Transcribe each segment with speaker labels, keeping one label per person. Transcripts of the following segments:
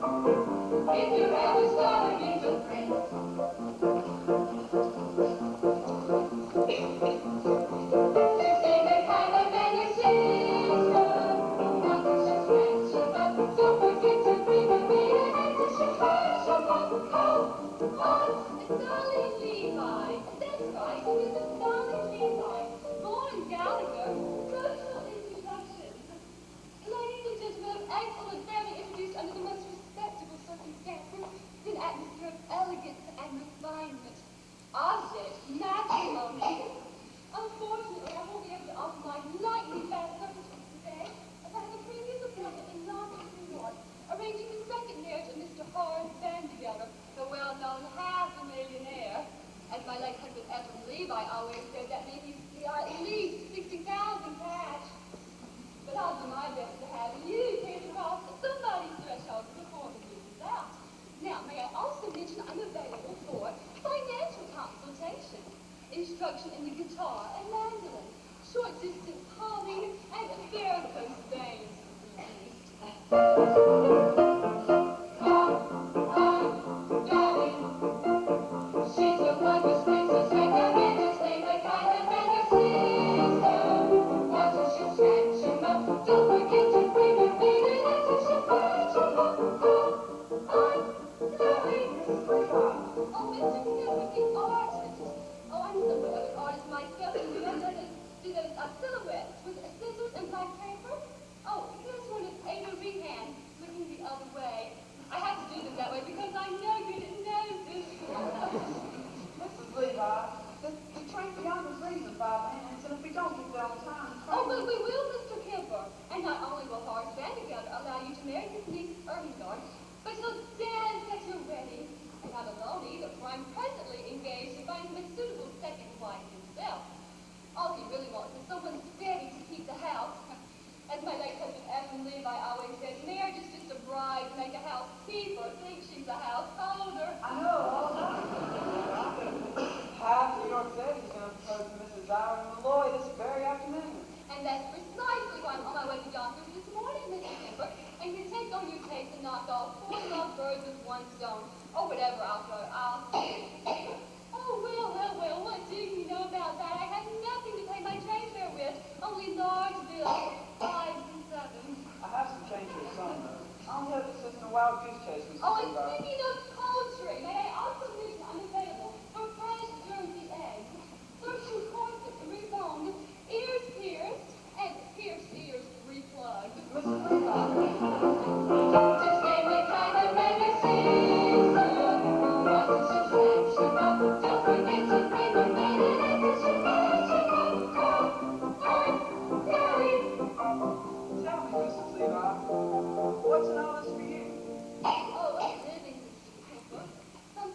Speaker 1: If you're ever starting to print, you say the kind of man you see, not to suspension, but don't forget to bring a meeting and to suspension, Dolly Levi. That's right, it is Dolly Levi. Born Gallagher, social introduction. Ladies and gentlemen of excellent family introduced under the most respectable circumstances in an atmosphere of elegance and refinement. Object, matrimony. Unfortunately, I won't be able to offer my lightly fast services today, as I have a previous appointment in London, New York, arranging the second marriage of Mr. Horace Vandergelder, the well-known half-a-millionaire. As my late husband Edwin Levi always said, that means he are at least 60,000 cash. But I'll do my best to have you pay across somebody's threshold before the year is out. Now, may I also mention I'm available for financial consultation, instruction in the guitar and mandolin, short-distance calling, and varicose veins. Dolly. She's the one who speaks us recommend to stay the kind of man you see. Once she'll snatch him up, don't forget to bring her baby until she finds him up. Dolly. Oh, Mr. Gilbert, the artist. Oh, I'm some other artist myself, and you know how to do those silhouettes with scissors and black paper? Oh, this one is Ada Rehan, looking the other way. I have to do them that way because I'm no good at noses.
Speaker 2: Mrs. Levi, the train beyond is leaving in 5 minutes, and if we don't get there on time, the train...
Speaker 1: Oh, but we will, Mr. Kemper. And not only will Horace Vandergelder allow you to marry his niece Ermengarde, but he'll dance at your wedding. And not alone either, for I'm presently engaged to find him a suitable second wife himself. All he really wants is someone steady to keep the house. As my late husband Edwin Levi always says, marriage is just a bride to make a housekeeper think she's a householder.
Speaker 2: I know, all right. Half New York City is going to propose to Mrs. Ira Malloy this very afternoon.
Speaker 1: And that's precisely why I'm on my way to Yonkers this morning, Mr. Kemper, and can take on your case and knock off 4 love birds with 1 stone, or whatever I'll go. Oh, well, what do you know about that? I have nothing to pay my train fare with, only large bills, 5s and 7s.
Speaker 2: I have some change for your son, though. I'll have this in a wild goose chase, Mrs.
Speaker 1: Oh, and
Speaker 2: Levi.
Speaker 1: speaking of poultry, may I also mention I'm available for fresh Jersey eggs, certain corsets reboned, ears pierced, and pierced ears replugged.
Speaker 2: Mrs. Levi.
Speaker 1: Just name the kind of man you see, once it's a fraction of, don't forget to bring a minute and it's a fraction of, Dolly.
Speaker 2: Tell me, Mrs. Levi, what's in all this for you?
Speaker 1: Oh, a living, Mr. Kemper. Some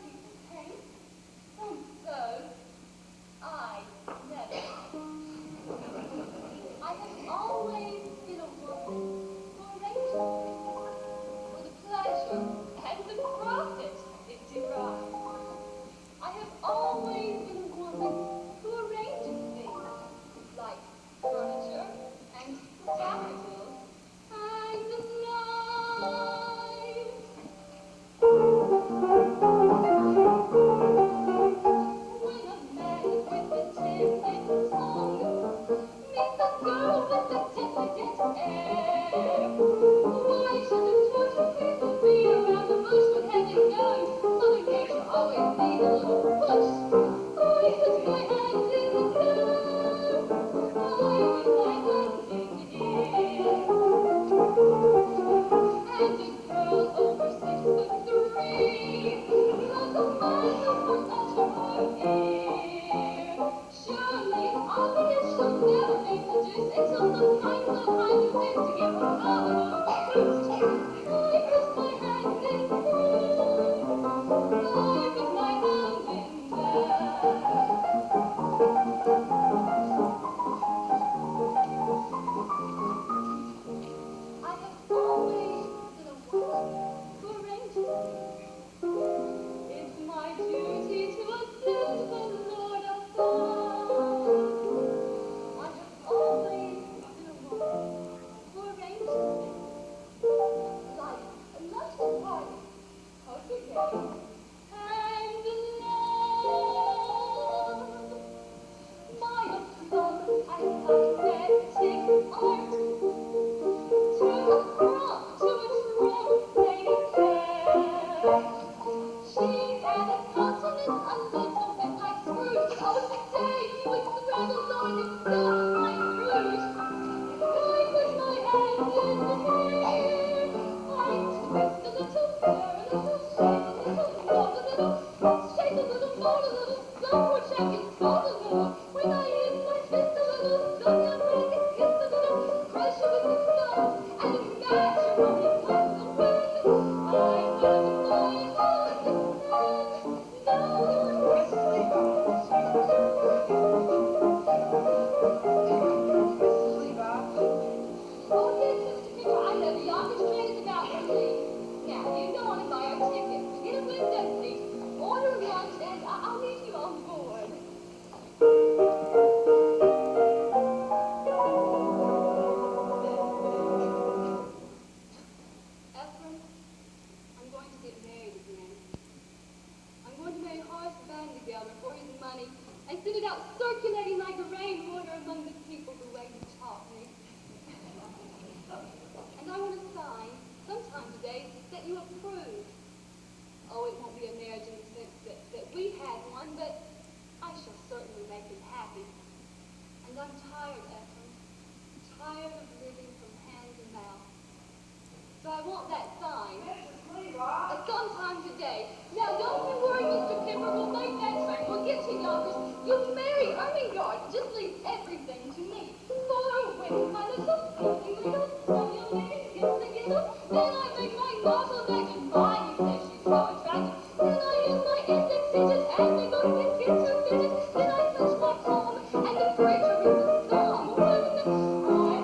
Speaker 1: want that sign.
Speaker 2: Mrs. Levi.
Speaker 1: Sometime today. Now, don't you worry, Mr. Kipper. We'll make that train. We'll get you Yonkers. You'll marry Ermengarde. Just leave everything to me. For a wedding, my little silky little snowy lady gets together. Then I make my nozzle that goodbye. He says she's so attractive. Then I use my index digit and they go to his kids who fidget. Then I touch my palm and the preacher reads a psalm. When I put my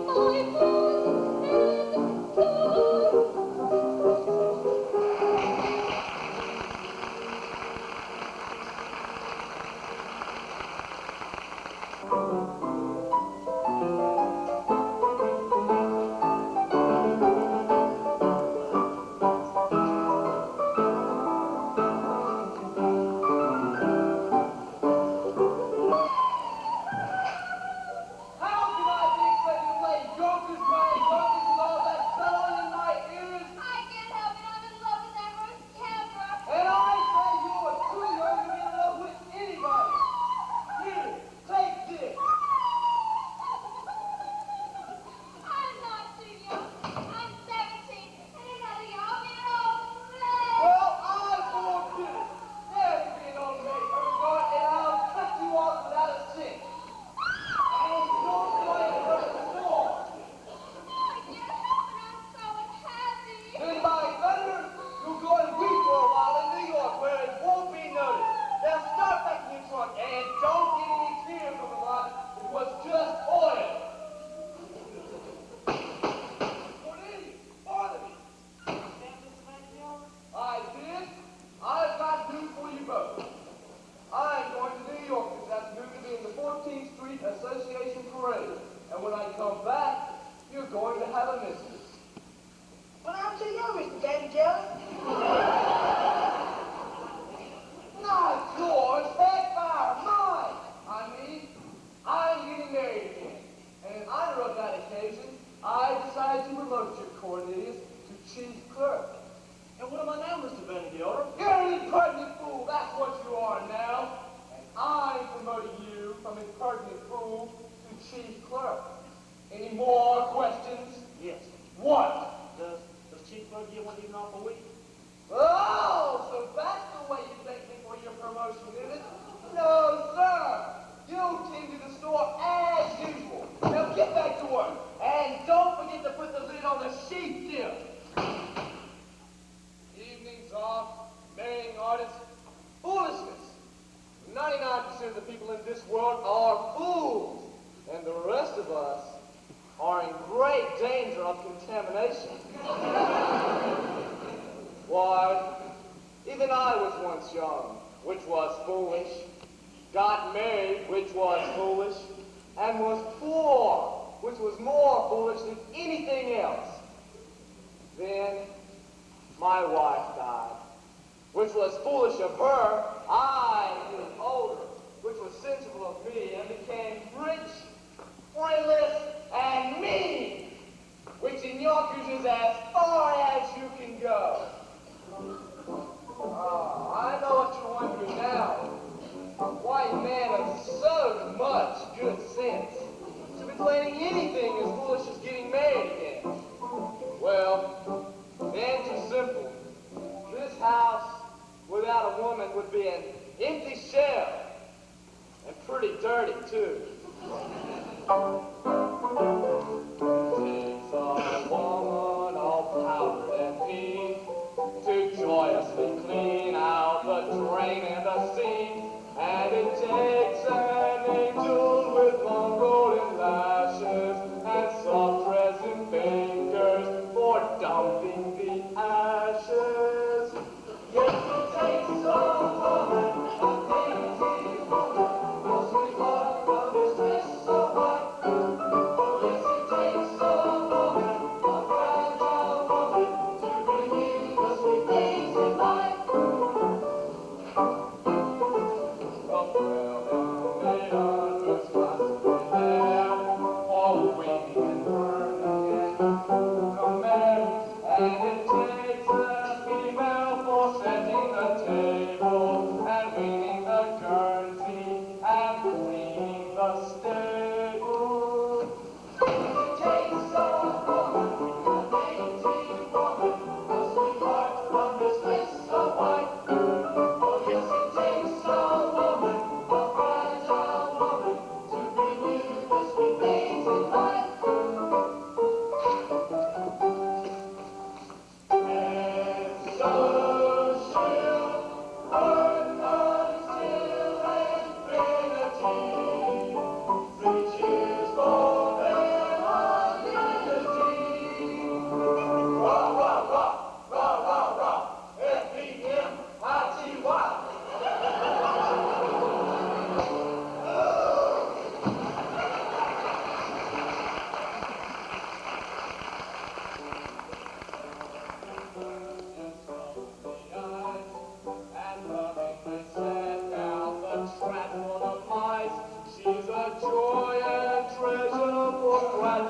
Speaker 1: voice in the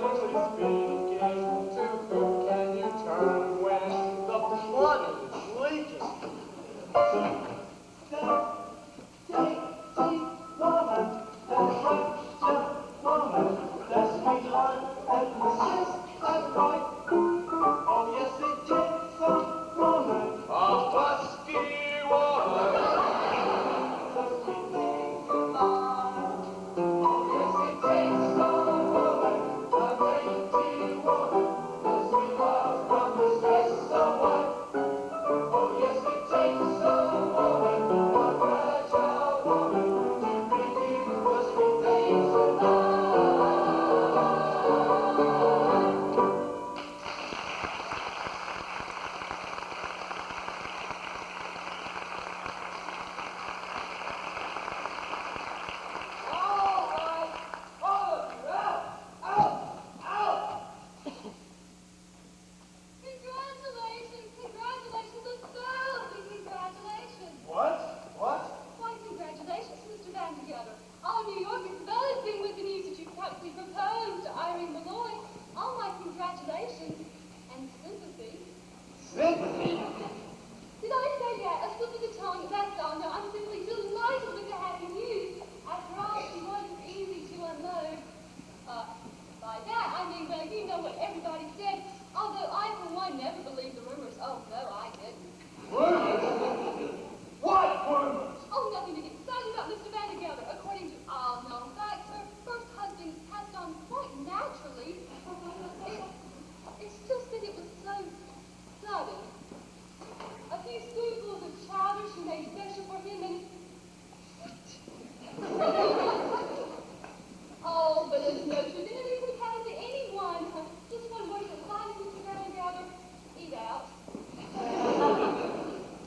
Speaker 3: Frankly speaking, to whom can you turn when the plumbing is leaking? Dainty woman, that Russian woman, that sweetheart, that Mrs. Cartwright. Oh yes, it takes a woman, a husky woman, the sweet thing to lie. Oh yes, it takes a woman, a dainty woman, the sweetheart from the stress away. Oh yes, it takes a woman, a fragile woman, to bring you the sweet things of life. All right, all of you, out, out, out.
Speaker 1: Congratulations, congratulations, a thousand congratulations.
Speaker 3: What? What?
Speaker 1: Why, congratulations, Mr. Vandergelder. All New York is buzzing with the news that you practically proposed to Irene Malloy. All my congratulations and sympathy.
Speaker 3: Sympathy?
Speaker 1: Did I say yet? A slip of the tongue, that's all. No, I'm simply delighted with the happy news. After all, she wasn't easy to unload. By that, I mean, well, you know what everybody said. Although I, for one, never believed the rumors. Oh, no, I didn't.
Speaker 3: Rumors? What rumors?
Speaker 1: Oh, nothing to get excited about, Mr. Vandergelder. According to all known facts, her first husband passed on quite naturally. It's just that it was so sudden. A few spoonfuls of chowder she made special for him, and oh, but there's no truth in it. It could happen to anyone. Just one word of silence, Mr. Vandergelder. Eat out.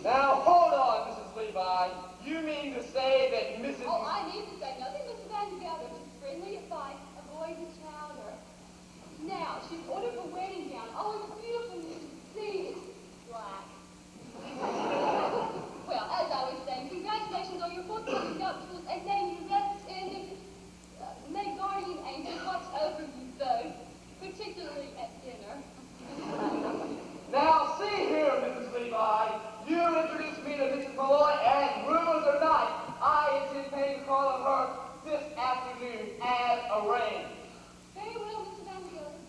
Speaker 3: Now, hold on, Mrs. Levi. You mean to say that Mrs.
Speaker 1: Oh, I need to say nothing, Mr. Vandergelder. Just friendly advice. Avoid the chowder. Now, she's ordered her wedding gown. Oh, it's beautiful. You should see. It's black. Well, as I was saying, congratulations on your forthcoming nuptials, and may you rest in, may guardian angels watch over you both, particularly at dinner.
Speaker 3: Now, see here, Mrs. Levi. You introduced me to Mrs. Malloy, and rumors or not, I intend paying a call on her this afternoon as arranged.
Speaker 1: Very well, Mr. Vandergelder.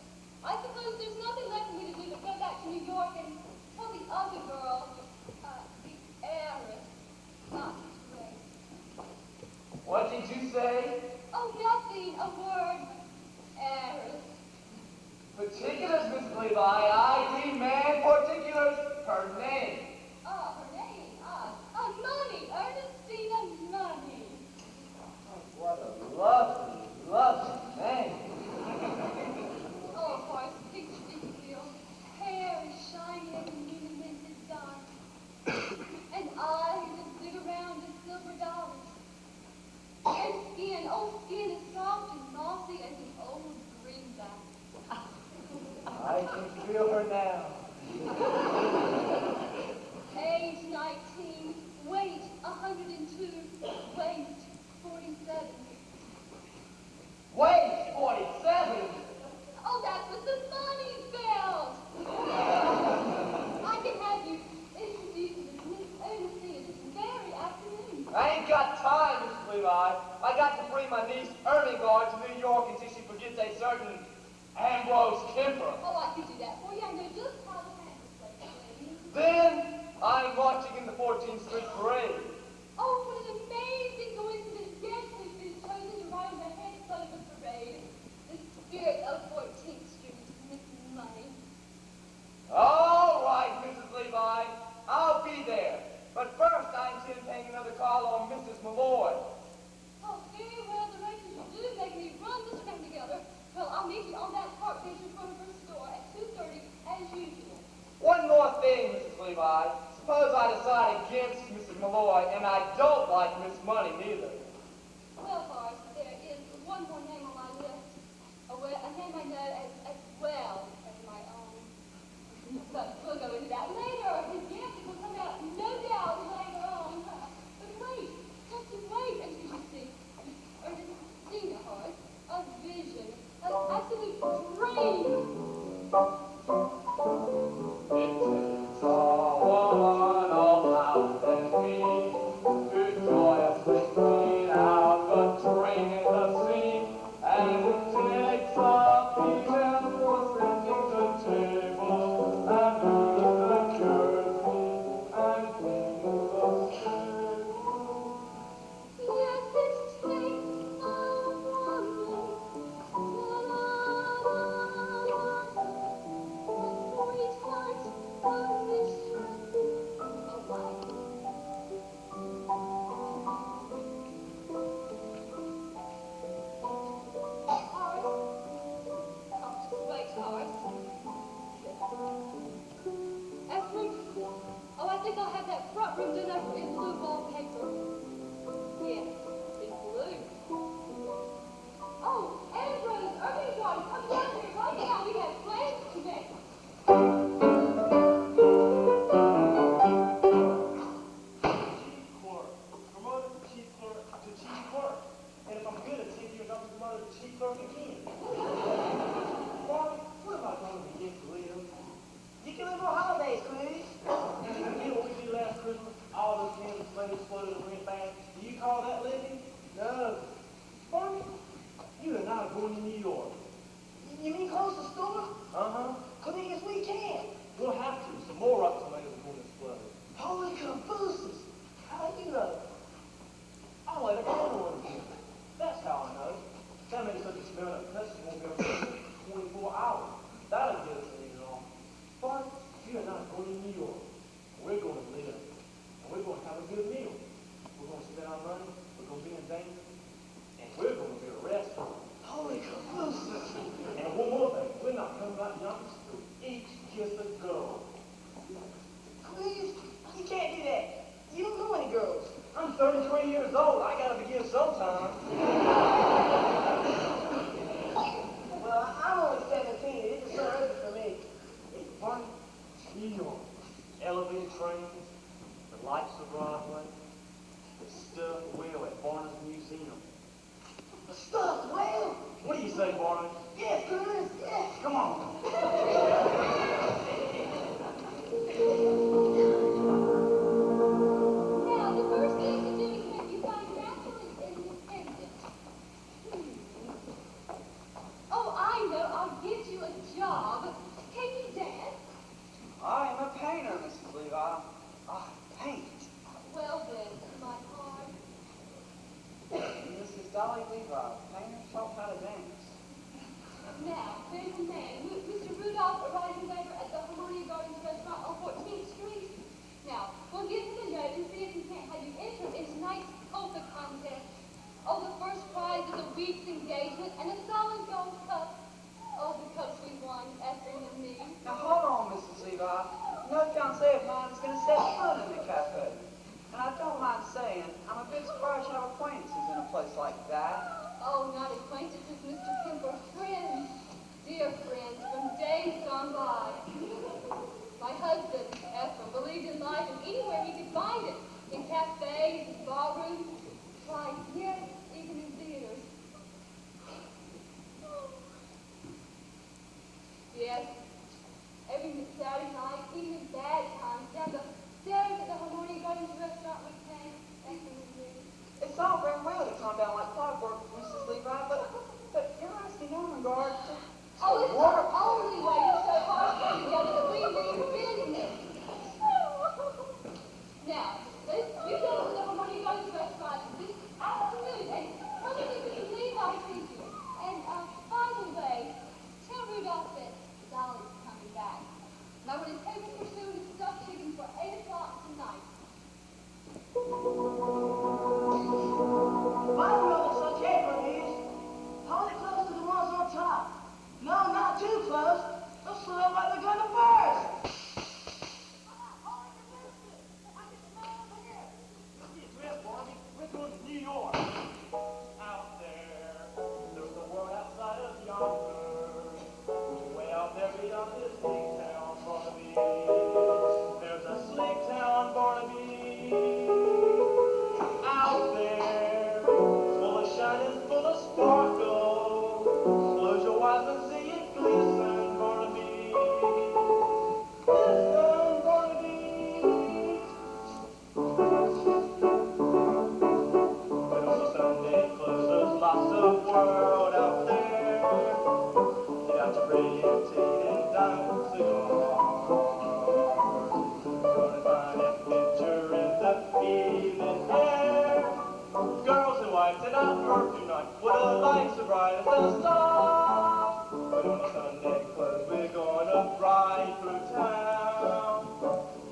Speaker 1: I suppose there's nothing left for me to do but go back to New York and tell the other girl, the heiress, not to wait.
Speaker 3: What did you say?
Speaker 1: Oh, nothing. A word. Heiress.
Speaker 3: Particulars, Mrs. Levi. I demand particulars. Her name.
Speaker 1: Oh, her name. Money. Ernestina Money.
Speaker 3: Oh, what a lovely, lovely name.
Speaker 1: Oh, of course, picture Ezekiel. Hair is shiny as a newly minted dime. And eyes as big around as silver dollars. And skin, oh, skin as soft and mossy as an old greenback.
Speaker 3: I can feel her now.
Speaker 1: Age 19, weight 102, waist 47.
Speaker 3: Wait, 47.
Speaker 1: Oh, that's what the money spelled. I can have you introduced to Miss Ernestine this very afternoon.
Speaker 3: I ain't got time, Mrs. Levi. I got to bring my niece Ermengarde to New York until she forgets a certain Ambrose Kemper.
Speaker 1: Oh, I could do that for you. I know just how to handle such things.
Speaker 3: Then I'm marching in the 14th Street Parade.
Speaker 1: Oh, what an amazing coincidence. Yes, we've been chosen to ride on the head front of the parade. The spirit of 14th Street, Miss Money.
Speaker 3: All right, Mrs. Levi. I'll be there. But first, I intend paying another call on Mrs. Malloy.
Speaker 1: Oh, very well. The races you do make me run this time together. Well, I'll meet you on that park bench in front of her store at 2:30 as usual.
Speaker 3: One more thing, Mrs. Levi. Suppose I decide against Mrs. Malloy, and I don't like Miss Money neither.
Speaker 1: Well, Horace, there is one more name on my list. A name I know as well as my own. But we'll go into that later. Yes, it will come out, no doubt, later on. But wait, just wait until you see Ernestina, Horace. A vision. An absolute
Speaker 3: takes a woman of mouth and me to joyously clean out the train in the sea, and it takes a female for setting the table and reading the jersey and cleaning the stable.
Speaker 1: Yes, it takes a woman. Sweetheart, a mistress, a wife. Oh, I think I'll have that front room done over in blue wallpaper. Yes, in blue. Oh, Ambrose, Irving Garden, come down here right now. We have plans to make.
Speaker 3: Chief clerk, promoted from chief clerk to chief clerk. And if I'm good at 10 years, I'll be promoted to chief clerk again. Bobby, what am I going to get to live?
Speaker 2: You can live on holidays, please.
Speaker 3: You know what we did last Christmas? All those cans of slate exploded and went bad. Do you call that living? No. Barney, you and I are going to New York.
Speaker 2: You mean close the store?
Speaker 3: Uh-huh.
Speaker 2: Convenience we can.
Speaker 3: We'll have to. Some more rock tomatoes are going to explode.
Speaker 2: Holy cabooses. How do you know?
Speaker 3: I'll let it go again. That's how I know. That makes such a smell that customer won't be able to 24 hours. That'll get us later on. Barney, you and I are going to New York. We're going to live. And we're going to have a good meal. We're going to spend our money. We're going to be in danger. And we're going to be arrested.
Speaker 2: Holy cabooses.
Speaker 3: And one more thing. We're not coming out youngsters to each kiss a girl.
Speaker 2: Please, you can't do that. You don't know any girls.
Speaker 3: I'm 33 years old. I got to begin sometime.
Speaker 2: Well, I'm only 17. It's just so early for me.
Speaker 3: Barney, New York. Elevated trains, the lights of Broadway, the stuffed whale at Barnum's Museum.
Speaker 2: The stuffed whale?
Speaker 3: What do you say, Barney?
Speaker 2: Yes, please. Yes.
Speaker 3: Come on.
Speaker 1: Now, the first thing to do is make you financially independent. Oh, I know. I'll get you a job. Can you dance?
Speaker 2: I am a painter, Mrs. Levi. I paint.
Speaker 1: Well then, my heart.
Speaker 2: Mrs. Dolly Levi, painter, taught how to dance.
Speaker 1: Now, there's a man, Mr. Rudolph, arriving later at the Harmonia Gardens restaurant on 14th Street. Now, we'll give him a note and see if he can't have you enter in tonight's polka contest. Oh, the first prize is a week's engagement and a solid gold cup. Oh, because we won, Ephraim and me.
Speaker 2: Now, hold on, Mrs. Levi. No fiancé of mine is going to set foot in the cafe. And I don't mind saying, I'm a bit surprised you have acquaintances in a place like that.
Speaker 1: Oh, not acquaintances, Mr. Kemper, friends. Dear friends from days gone by. My husband, Ephraim, believed in life and anywhere he could find it. In cafes, in ballrooms, why, yes, even in theaters. Yes, every Saturday night, even in bad times, down the stairs at the Harmonia Gardens restaurant with Hank, Ephraim and me.
Speaker 2: It's all very well to come down like clockwork, Mrs. Levi, but you're asking Ermengarde to
Speaker 1: Oh, it's
Speaker 2: work.
Speaker 1: our only way to show our friends together that we mean business. Now, you go to the Harmonia Gardens restaurant this afternoon and tell me if you leave I see you. And, by the way, tell Rudolph that Dolly's coming back. And I want to take her to
Speaker 3: got your brilliant teeth and diamond cigars. Gonna find a picture in the evening air. Girls in white and out perfume night with the lights so bright as the stars. But on a Sunday clothes we're gonna ride through town.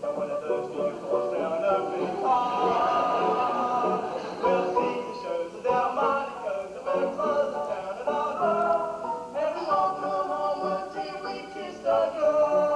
Speaker 3: And one of those beautiful brown open cars. We'll see the shows of the harmonicas, the very close of town and all home. And we won't come home until we kiss the girl.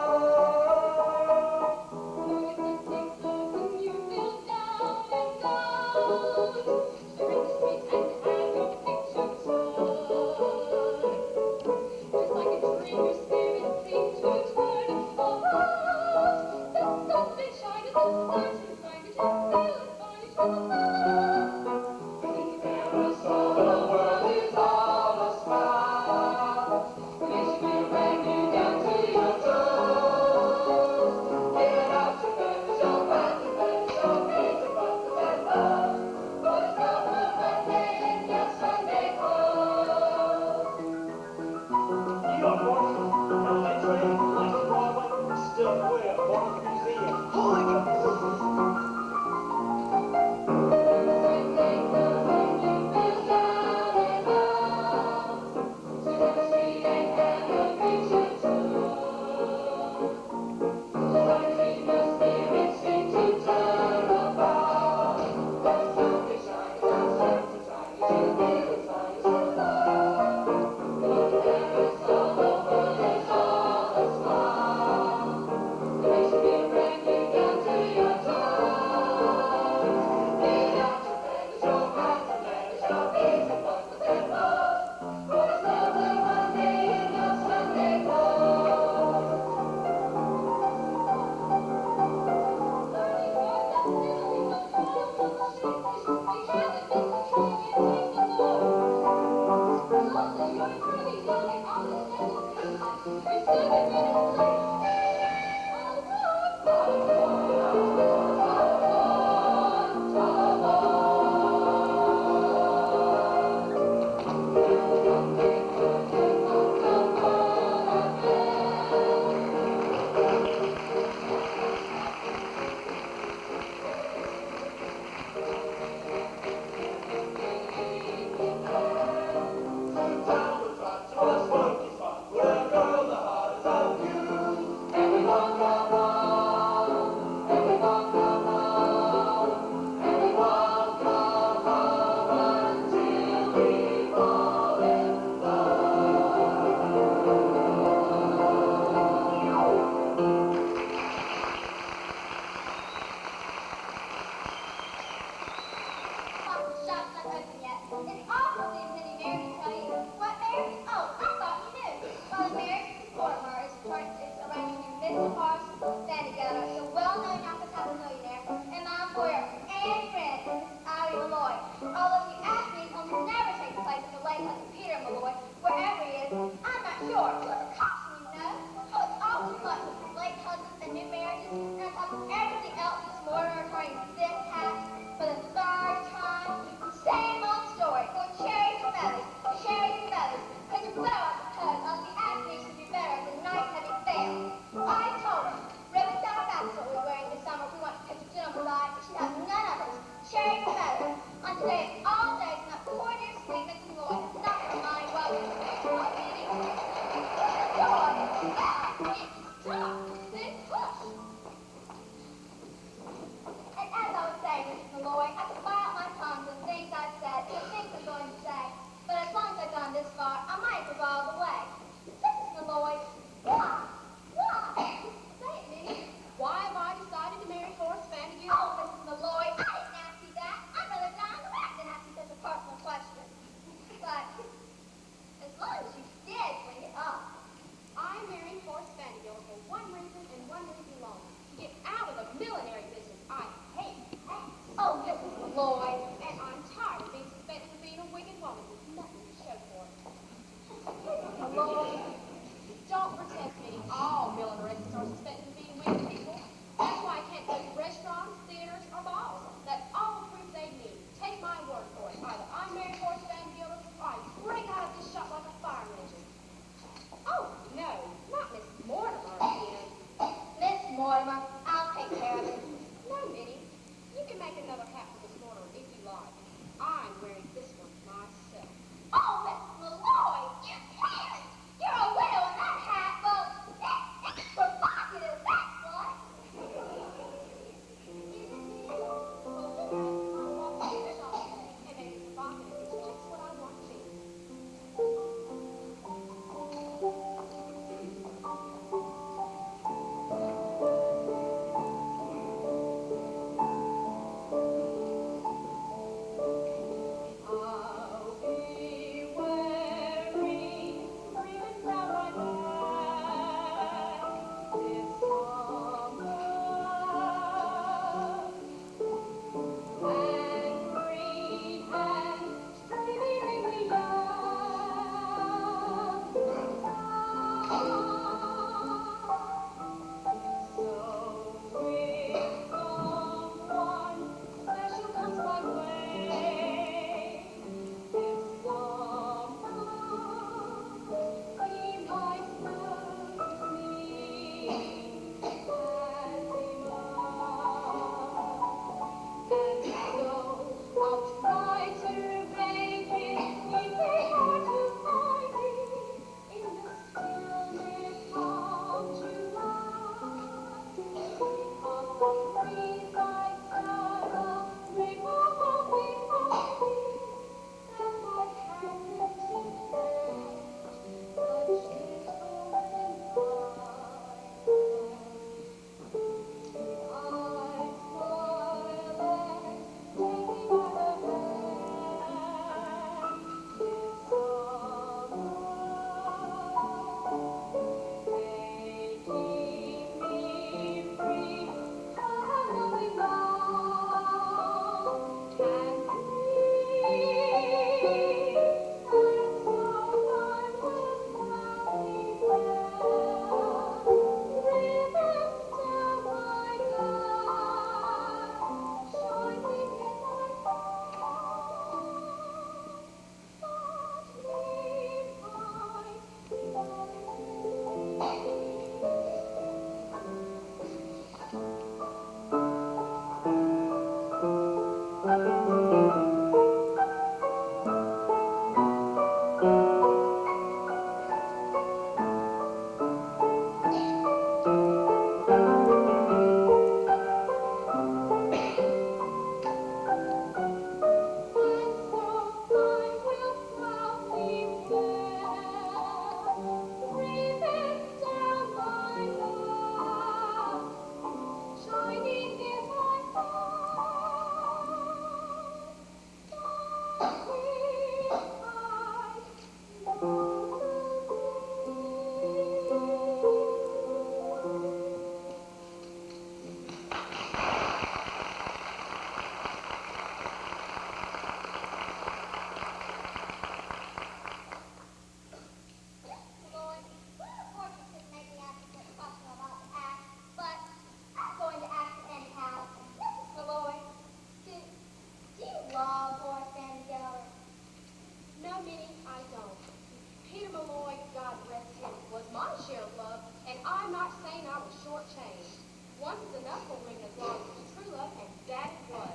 Speaker 1: once is enough for women as long as it's true love, and that it was.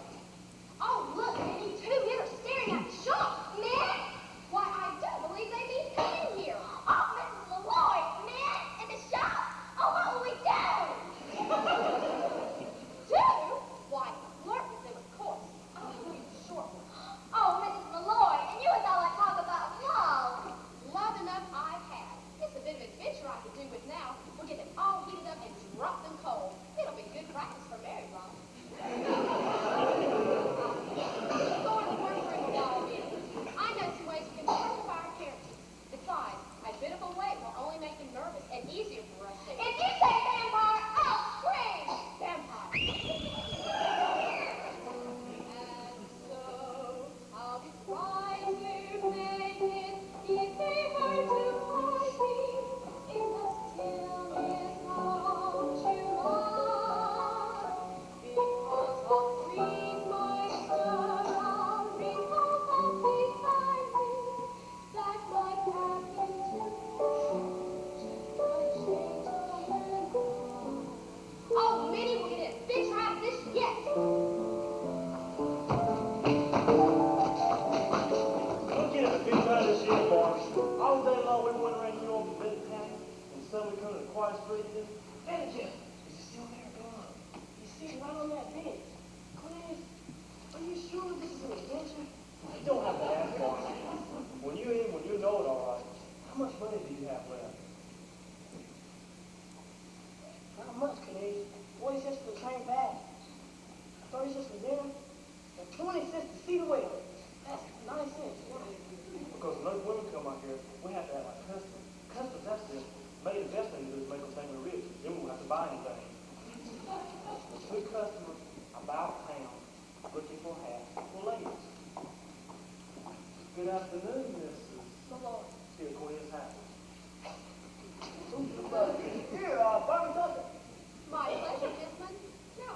Speaker 1: Oh, look, Minnie, 2 men are staring at the shop. Men? Why, I do believe they mean come in here. Oh, Mrs. Malloy, men in the shop. Oh, what will we do? Do? Why, flirt with them, of course. Oh, you short one. Oh, Mrs. Malloy, and you and all that talk about love. Love enough I've had. It's a bit of adventure I could do with now. We'll get them all heated up and drop them cold. It'll be good practice for Mary, Ron. Go in the workroom a while, Minnie. I know some ways we can improve our appearances. Besides, a bit of a wait will only make them nervous and easier for us to... If you say vampire, I'll scream! Vampire. And so, I'll be trying to make it easy for you to find me in the stillness of July. Because I'll freeze my star, I'll wrinkle up beside me, that my captain took my change of hand. Oh, Minnie, we'll get a picture out of this yet.
Speaker 3: We'll get a big out of this here, boys. All day long we went around New York and Benny and suddenly come to the quiet street here. Benny, is he still there? Gone. He's sitting right on that bench. Clarence, are you sure this is an adventure? You don't have to ask, boss. When you're in, when you know it all right, how much money do you have left? Not much, Canadian. 40 cents for the train back. 30 cents for dinner. And 20 cents to see the whale. That's 9 cents. Because when those women come out here, we have to act like customers. Customers, that's it. Maybe the best thing to do is make them think we're rich. Then we won't have to buy anything. A good customer about town looking for hats for ladies. Good afternoon, Mrs.
Speaker 1: Malloy.
Speaker 3: Here, Cornelius Hat.
Speaker 2: Here, Barbie Tucker.
Speaker 1: My pleasure, Desmond. Now,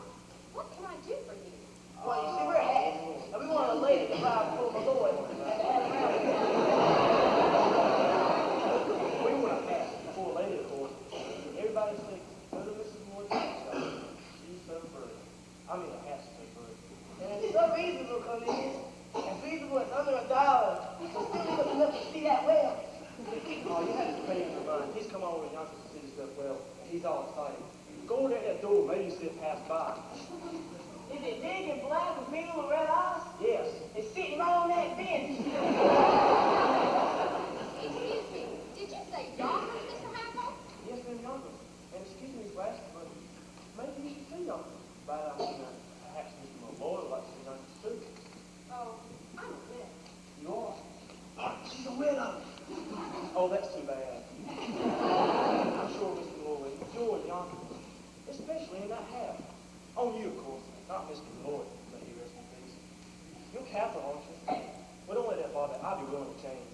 Speaker 1: what can I do for you?
Speaker 2: Well, you see, we're hats, and we want a lady to buy a full Malloy.
Speaker 3: We want a hat for a lady, of course. Everybody thinks, go to Mrs. Moore's hat shop. She's so pretty. I mean, a hat's so pretty.
Speaker 2: And it's so reasonable, Cornelius. And reasonable is under $1. So still good enough to see that whale.
Speaker 3: Oh, you had to pay him the money. He's come over to Yonkers to see this stuff well, and he's all excited. Go over there at that door, maybe you see it pass by.
Speaker 2: Is it big and black with me with red eyes?
Speaker 3: Yes.
Speaker 2: It's sitting right on that bench.
Speaker 1: Excuse me, did you say Yonkers, Mr. Hackle?
Speaker 3: Yes, in Yonkers. And excuse me, Flash, but maybe you should see Yonkers. But I mean, perhaps Mr. Malloy would like to see Yonkers too.
Speaker 1: Oh, I'm a widow.
Speaker 3: You are?
Speaker 2: She's a widow.
Speaker 3: Oh, that's too bad. I'm sure Mr. Malloy would enjoy Yonkers, especially in that hat. On you, of course, not Mr. Malloy, may he rest in peace. You're Catholic, aren't you? Well, don't let that bother. I'll be willing to change.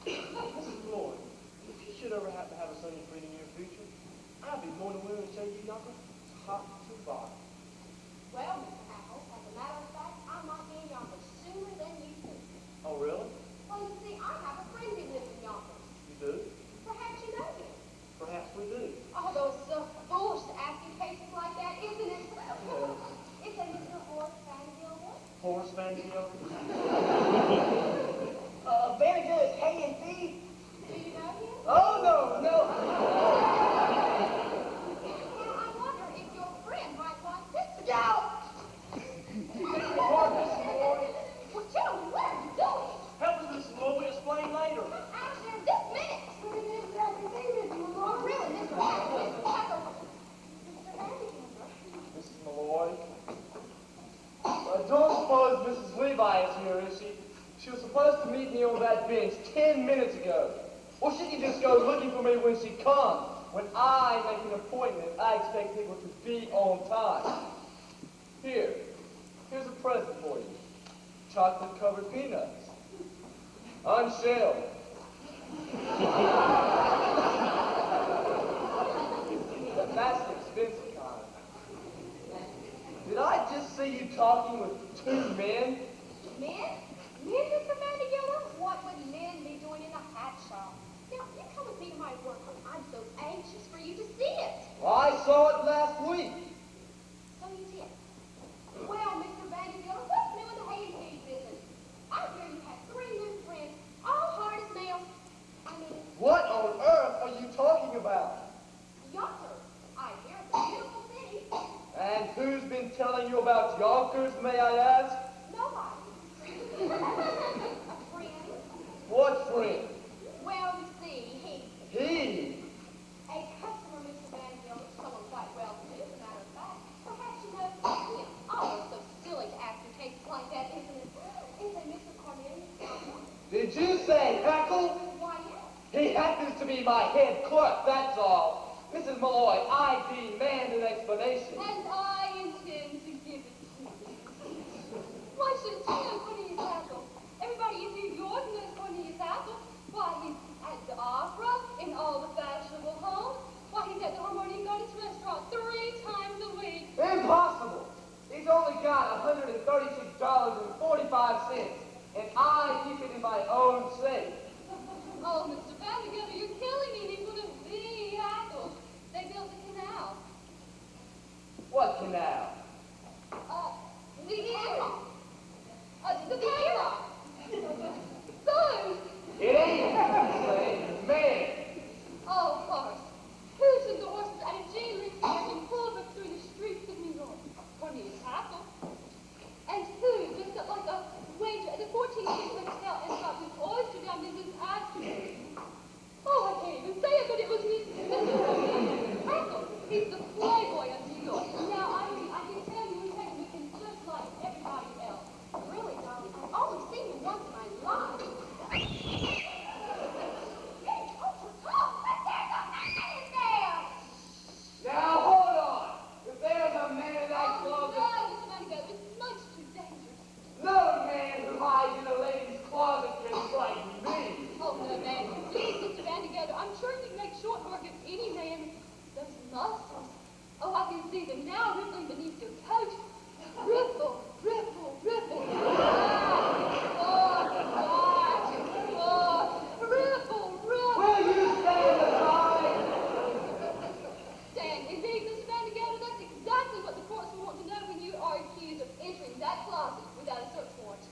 Speaker 3: Mrs. Malloy, if you should ever have to have a son in the near future, I'd be more than willing to take you, Yonkers, hot to bottom.
Speaker 1: Well, Mr. Hackle, as a matter of fact, I might be in Yonkers sooner than you think.
Speaker 3: Oh, really?
Speaker 1: Well, you see, I have a friend who lives in Yonkers.
Speaker 3: You do?
Speaker 1: Perhaps you know him.
Speaker 3: Perhaps we do.
Speaker 1: Although it's so foolish to ask in cases like that, isn't it?
Speaker 3: Yeah.
Speaker 1: It's a Mr. Horace Vanderbilt.
Speaker 3: Horace Vanderbilt?
Speaker 2: Very good. Hay and feed.
Speaker 1: Do you know him?
Speaker 2: Oh, no.
Speaker 1: Now, I wonder if your friend might want this to go. Well, gentlemen, what are you doing?
Speaker 3: Help us, Mrs. Malloy. We'll explain later.
Speaker 1: Out of there this minute. Oh, really, Mr. Hackle, Mr. Hackle. Mr. Vanderbilt.
Speaker 3: Mrs. Malloy?
Speaker 4: I don't suppose Mrs. Levi is here, is she? She was supposed to meet me on that bench 10 minutes ago. Or should you just go looking for me when she comes? When I make an appointment, I expect people to be on time. Here's a present for you. Chocolate-covered peanuts. Unshelled. That's the expensive kind. Did I just see you talking with 2 men?
Speaker 1: Men? Men, Mr. Vanderbilt? What would men be doing in a hat shop? Now, you come with me to my workroom. I'm so anxious for you to see it.
Speaker 4: Well, I saw it last week. about?
Speaker 1: Yonkers. I hear it's a beautiful city.
Speaker 4: And who's been telling you about Yonkers, may I ask?
Speaker 1: Nobody. A friend.
Speaker 4: What friend?
Speaker 1: Well, you see,
Speaker 4: He?
Speaker 1: a customer, Mr. Van Gill, someone quite well to do, as a matter of fact. Perhaps you know him. Oh, it's so silly to ask you cases like that, isn't it? Is it Mr. Cornelius?
Speaker 4: Did you say Heckle?
Speaker 1: Why, yes.
Speaker 4: He happens to be my head clerk, that's all. Mrs. Malloy, I demand an explanation.
Speaker 1: And I intend to give it to you. Why shouldn't you know Cornelius Hackle? Everybody in New York knows Cornelius Hackle. Why, he's at the opera, in all the fashionable homes. Why, he's at the Harmonium Gardens restaurant 3 times a week.
Speaker 4: Impossible. He's only got $136.45, and I keep it in my own safe.
Speaker 1: Oh, Mr. Vandergilder, you're killing me. These were the Hackles. They built the canal.
Speaker 4: What canal?
Speaker 1: The canal. The canal. So,
Speaker 4: It ain't the same man.
Speaker 1: oh, of course. Who's in the horses and a jailing and pulled up through the streets of New York? Cornelius Hackle. And who dressed up like a waiter at the 14th Street Hotel and got his oyster down Mrs. Ashby? Oh, I can't even say it, but it was Mr. Hackle. He's the playboy of New York. Now, I can tell you he's taken with him just like everybody else. Really, Dolly, I've only seen him once in my life.
Speaker 4: Now, hold on. If there's a man in that closet,
Speaker 1: No, Mr. Vandergilder, it's much too dangerous.
Speaker 4: no man who hides in a lady's closet can frighten me.
Speaker 1: Oh, no, man. Please, Mr. Vandergilder, I'm sure you can make short work of any man. Those muscles. Oh, I can see them now rippling beneath your coat. Ripple, ripple, ripple. Ripple, ripple.
Speaker 4: Will you stand aside?
Speaker 1: Stand, indeed, Mr. Vandergilder, that's exactly what the courts will want to know when you are accused of entering that closet without a search warrant.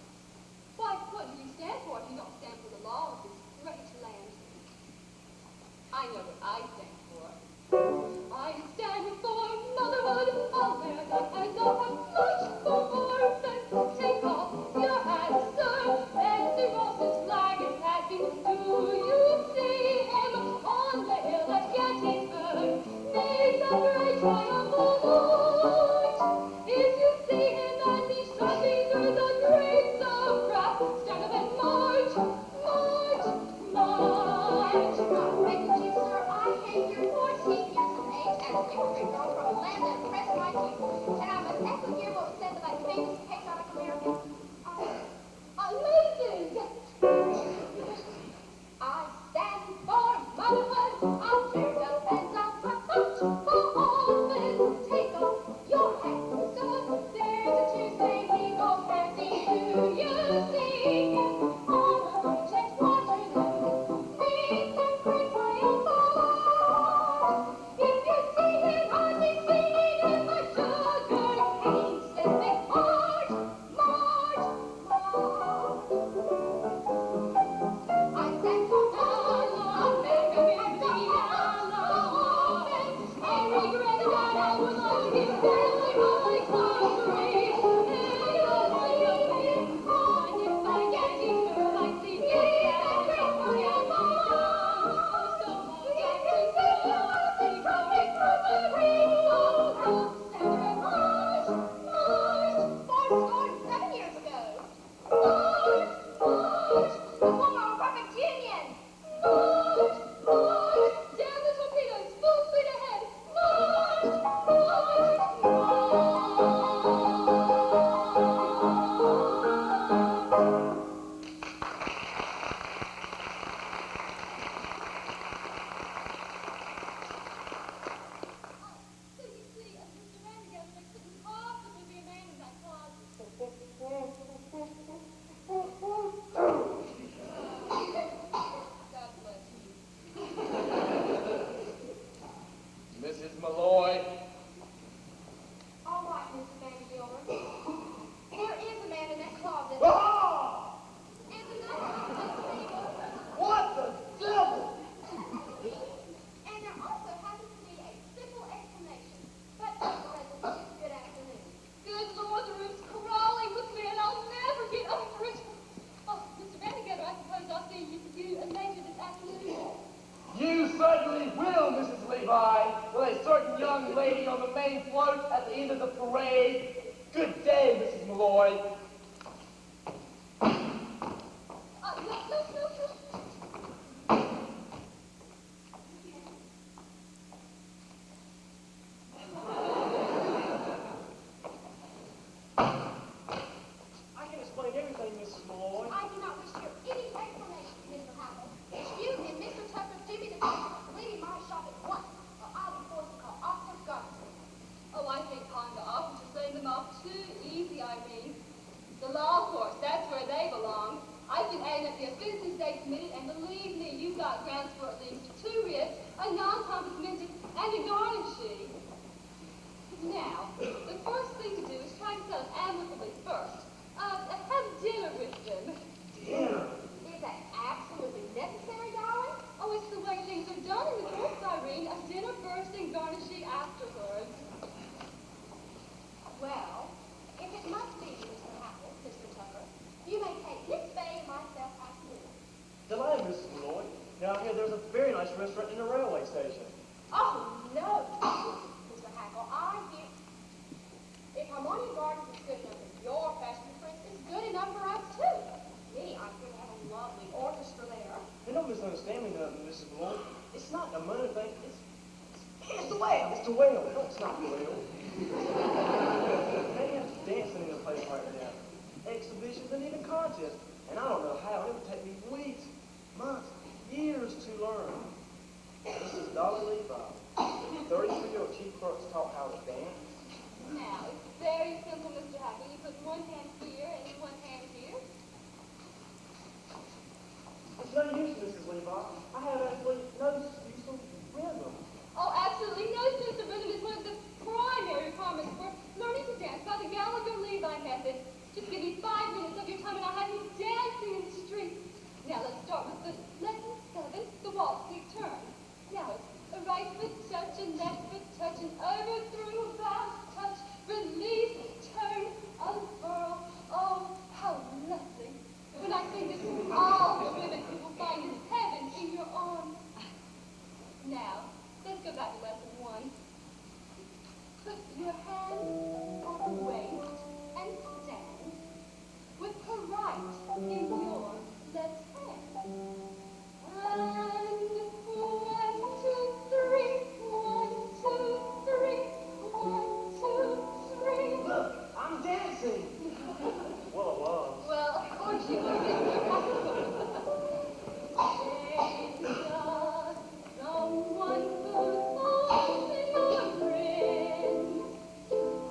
Speaker 1: Why, what do you stand for if you don't stand for the law of this great land? I know what I stand for. I stand for motherhood, America, and I have much for orphans. Take off your hat, sir, Nancy Ross's flag is happy. Do you see him on the hill at Gettysburg? Neath the great triumphal light. If you see him as he's tramping through the streets of wrath, stand up and march, march, march. Thank you, sir. I came here 14 years of age as an immigrant girl from a land that oppressed my people, and I must echo here what was said by that famous patriotic American. Amazing! I stand for motherhood. I'll tear the fence off my boat for orphans. Take off your hat, sir. There's a Tuesday we go passing. Do you see him on the bridge at Waterloo? Neath the great triumphal arch. If you see him, I'll be singing in my sugar cane. Stepping march, march, march. I stand for America, I regret that I was not given my country. And if I get eager, I see you stand for your mom. So get to see coming from the ring. Stand and march, march, 7 years ago. March, march, the former perfect union. March, march, down the torpedoes, full speed ahead. March, march, march. So you see, Mr. Vandergilder, there couldn't possibly be a man in that closet. God bless you.
Speaker 4: Mrs. Malloy,
Speaker 1: All right, Mr. Vandergilder. There is a man in that closet.
Speaker 4: ah!
Speaker 1: Isn't that?
Speaker 4: What the devil?
Speaker 1: And there
Speaker 4: Levi, with a certain young lady on the main float at the end of the parade. Good day, Mrs. Malloy.
Speaker 3: I can explain everything, Mrs. Malloy.
Speaker 1: I do not wish to hear any explanation, Mr. Hackle. You and Mr. Tucker do me the favor of leaving my shop at once, or I'll be forced to call Officer Garson.
Speaker 5: Oh, I think calling the officers letting them off too easy, Irene. The law courts, that's where they belong. I've been adding up the offenses they committed, and believe me, you've got grounds for at least 2 writs, a non-compass mention, and a garnishee. Now, the first thing to do is try to settle amicably first. Have dinner with them.
Speaker 3: Dinner?
Speaker 1: Is that absolutely necessary, darling?
Speaker 5: Oh, it's the way things are done in the courts, Irene. A dinner first and garnishee afterwards.
Speaker 1: Well, if it must be, Mr. Hackle, Mr. Tucker, you may take Miss Fay and myself out to dinner.
Speaker 3: Delighted, Mrs. Malloy. Now, I hear there's a very nice restaurant in the railway station.
Speaker 1: Oh, no, Mr. Hackle, I hear... If Harmonia Gardens is good enough for your fashion prince, it's good enough for us, too. Me, I could have a lovely orchestra there.
Speaker 3: And don't misunderstand me, Mrs. Malloy. It's not a money thing. It's the whale. It's the whale. No, it's not the whale. They have dancing in the place right now. Exhibitions and even contests. And I don't know how. It would take me weeks, months, years to learn. This is Dolly Levi. 33-year-old chief clerks taught how to dance.
Speaker 5: Now, it's very simple, Mr. Hackle. You put one hand here and one hand here.
Speaker 3: It's no use, Mrs. Levi. I have absolutely no use of rhythm.
Speaker 5: Oh, absolutely no sense of rhythm is one of the primary requirements for learning to dance by the Gallagher-Levi method. Just give me 5 minutes of your time and I'll have you dancing in the street. Now, let's start with the lesson 7, the waltz week turn. Now, it's a right foot touch, and left foot touch, and over, through, bounce, touch, release, turn, unfurl. Oh, how lovely. When I sing this, all the women will find heaven in your arms. Now, let's go back to lesson 1. Put your hand on the waist and stand with her right in your left hand. And 1, 2, 3, 1, 2, 3, 1, 2, 3.
Speaker 3: Look, I'm dancing. Well, it was.
Speaker 5: Well, of course you were, Mr. Hackle. Someone who's lost in your friends.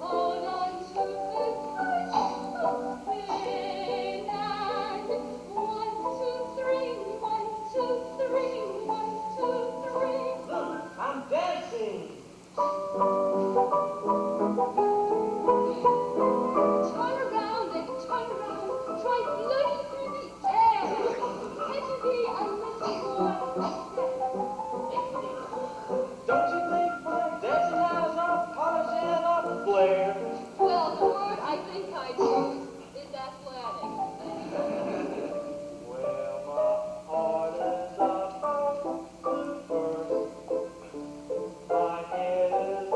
Speaker 5: Hold on to the touch of pain. And 1, 2, 3, 1, 2, 3, 1, 2, 3.
Speaker 3: Look, I'm dancing.
Speaker 5: Turn around and turn around. Try looking through the air. Can't you be a little more upset?
Speaker 3: Don't you think my dancing has a polish and a flair?
Speaker 5: Well, the word I think I chose is athletic.
Speaker 3: Well, my heart is about to burst. My head is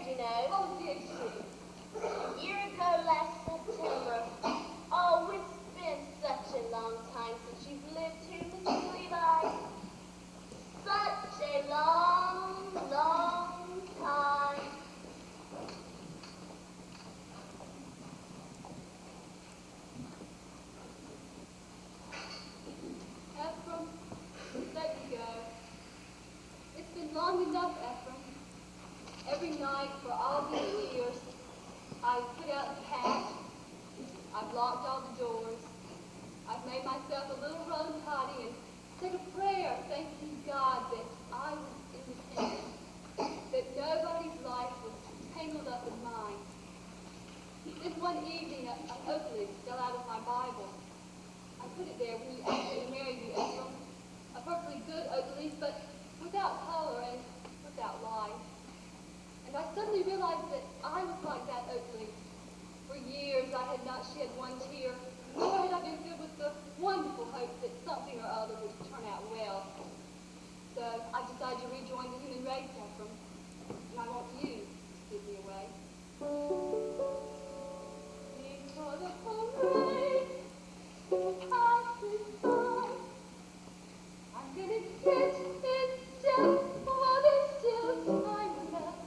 Speaker 6: you know.
Speaker 5: Oh, did she?
Speaker 6: A year ago last September. Oh, it's been such a long time since you've lived here, Mrs. Levi. Such a long, long time.
Speaker 5: Ephraim, let me go. It's been long enough, Ephraim. Every night for all these years, I've put out the cat. I've locked all the doors. I've made myself a little rose potty and said a prayer thanking God that I was independent, that nobody's life was tangled up in mine. Then one evening, an oak leaf fell out of my Bible. I put it there when you asked me to marry you, Ephraim. A perfectly good oak leaf, but without color and without life. And I suddenly realized that I was like that oak leaf. For years I had not shed one tear, nor had I been filled with the wonderful hope that something or other would turn out well. So I decided to rejoin the human race, Ephraim, and I want you to give me away. Before the parade passes by, I'm gonna get it done while there's still time left.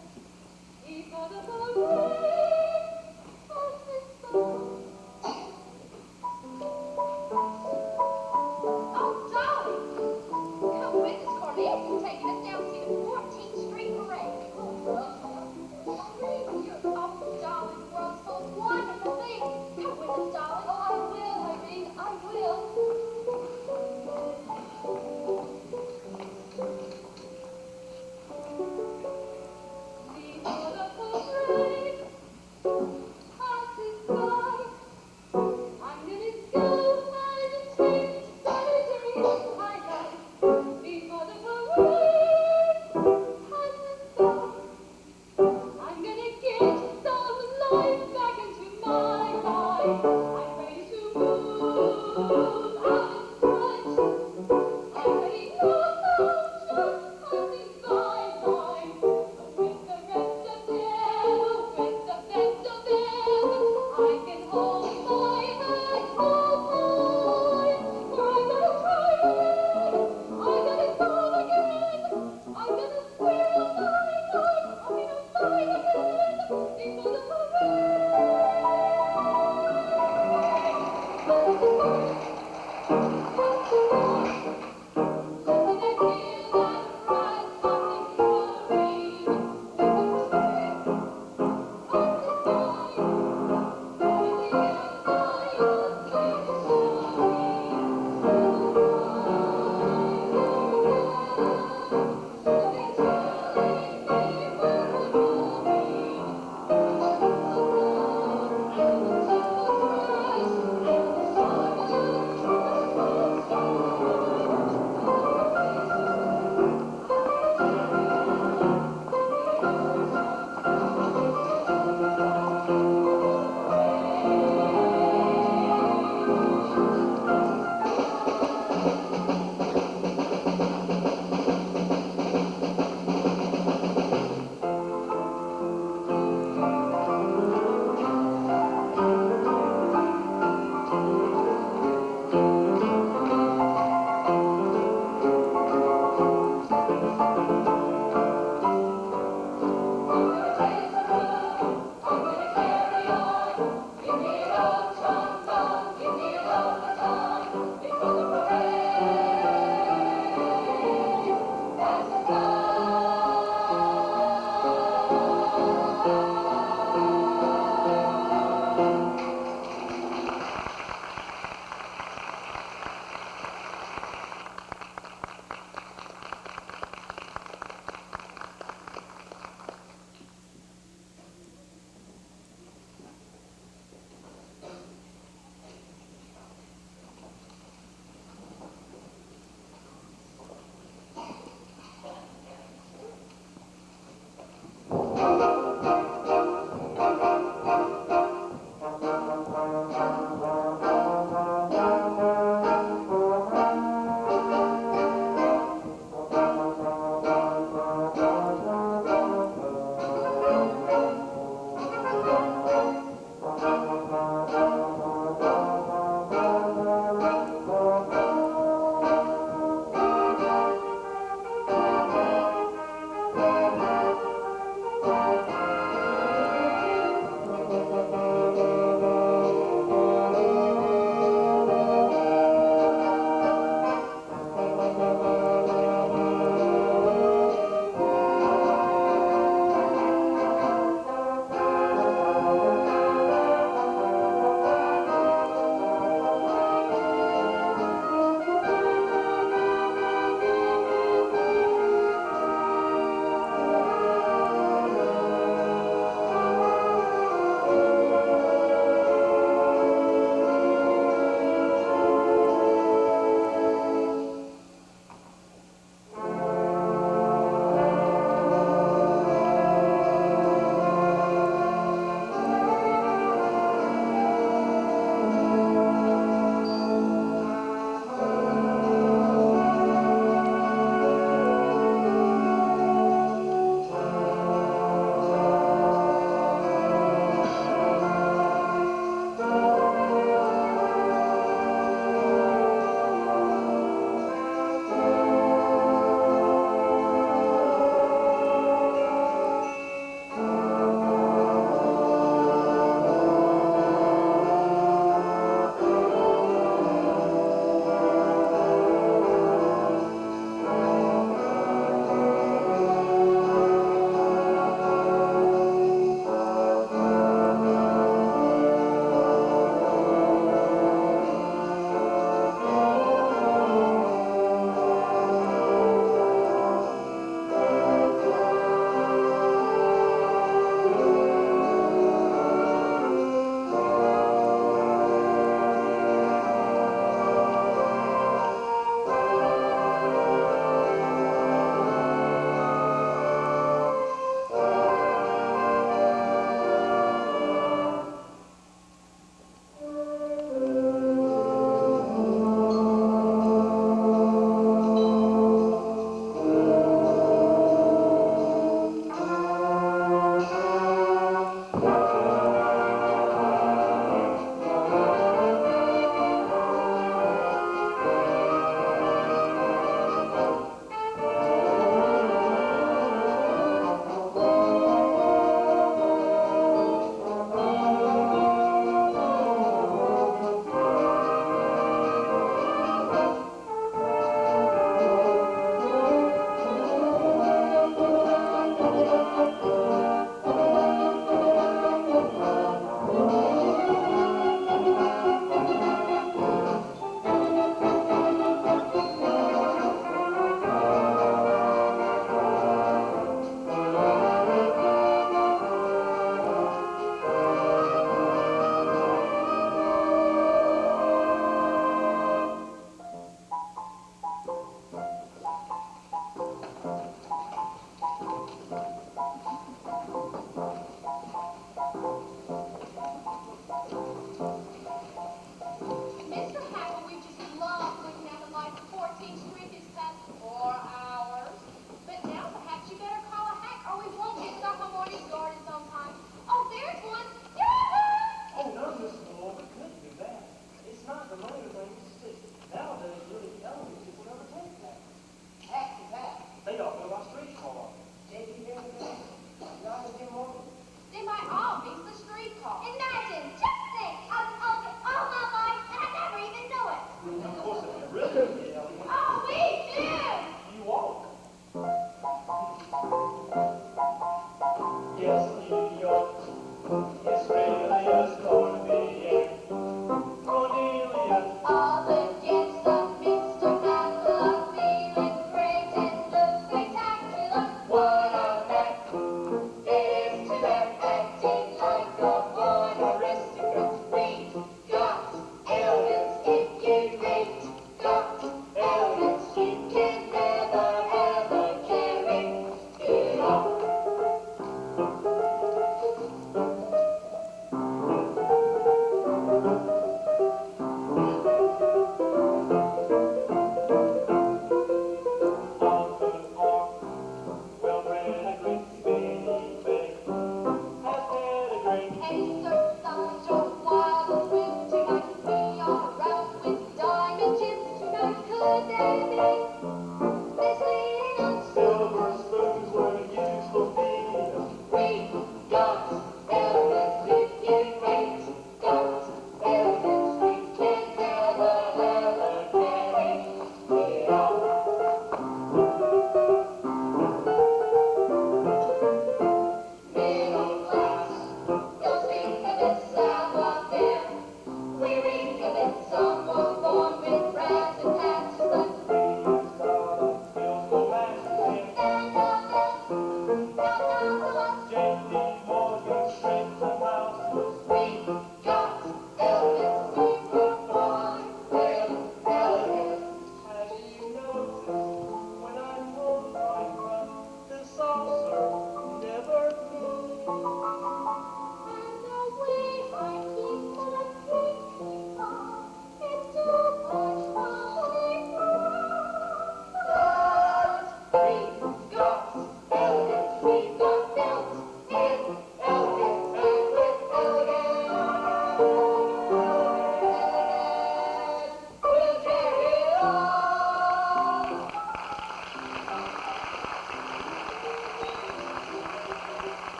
Speaker 5: Before the parade passes by.
Speaker 6: Oh, Dolly! Come with us, Cornelius is taking us down to see the 14th Street Parade. Oh, Dolly, the world's full of wonderful things. Come with us, Dolly.
Speaker 5: Oh, I will, Irene, I will. Before the parade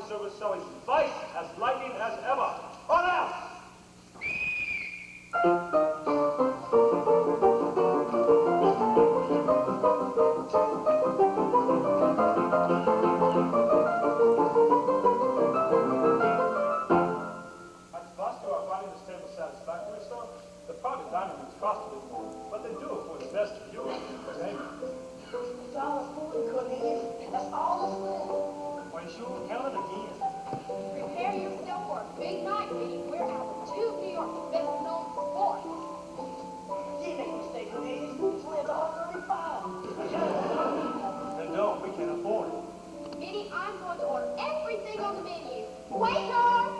Speaker 3: service shall be vice as lightning as ever. On out! That's Buster. Are finding this table satisfactory, sir? The private dining rooms cost a bit more, but they do afford the best of you. Okay?
Speaker 2: $2.40, Cornelius. That's all that's left.
Speaker 3: Are you sure? Count it again.
Speaker 5: Prepare yourself for a big night, Minnie. We're out with two of New York's best known sports.
Speaker 2: You make a mistake, Cornelius. It's only $1.35.
Speaker 3: Then don't. We can't afford it.
Speaker 5: Minnie, I'm going to order everything on the menu. Waiter!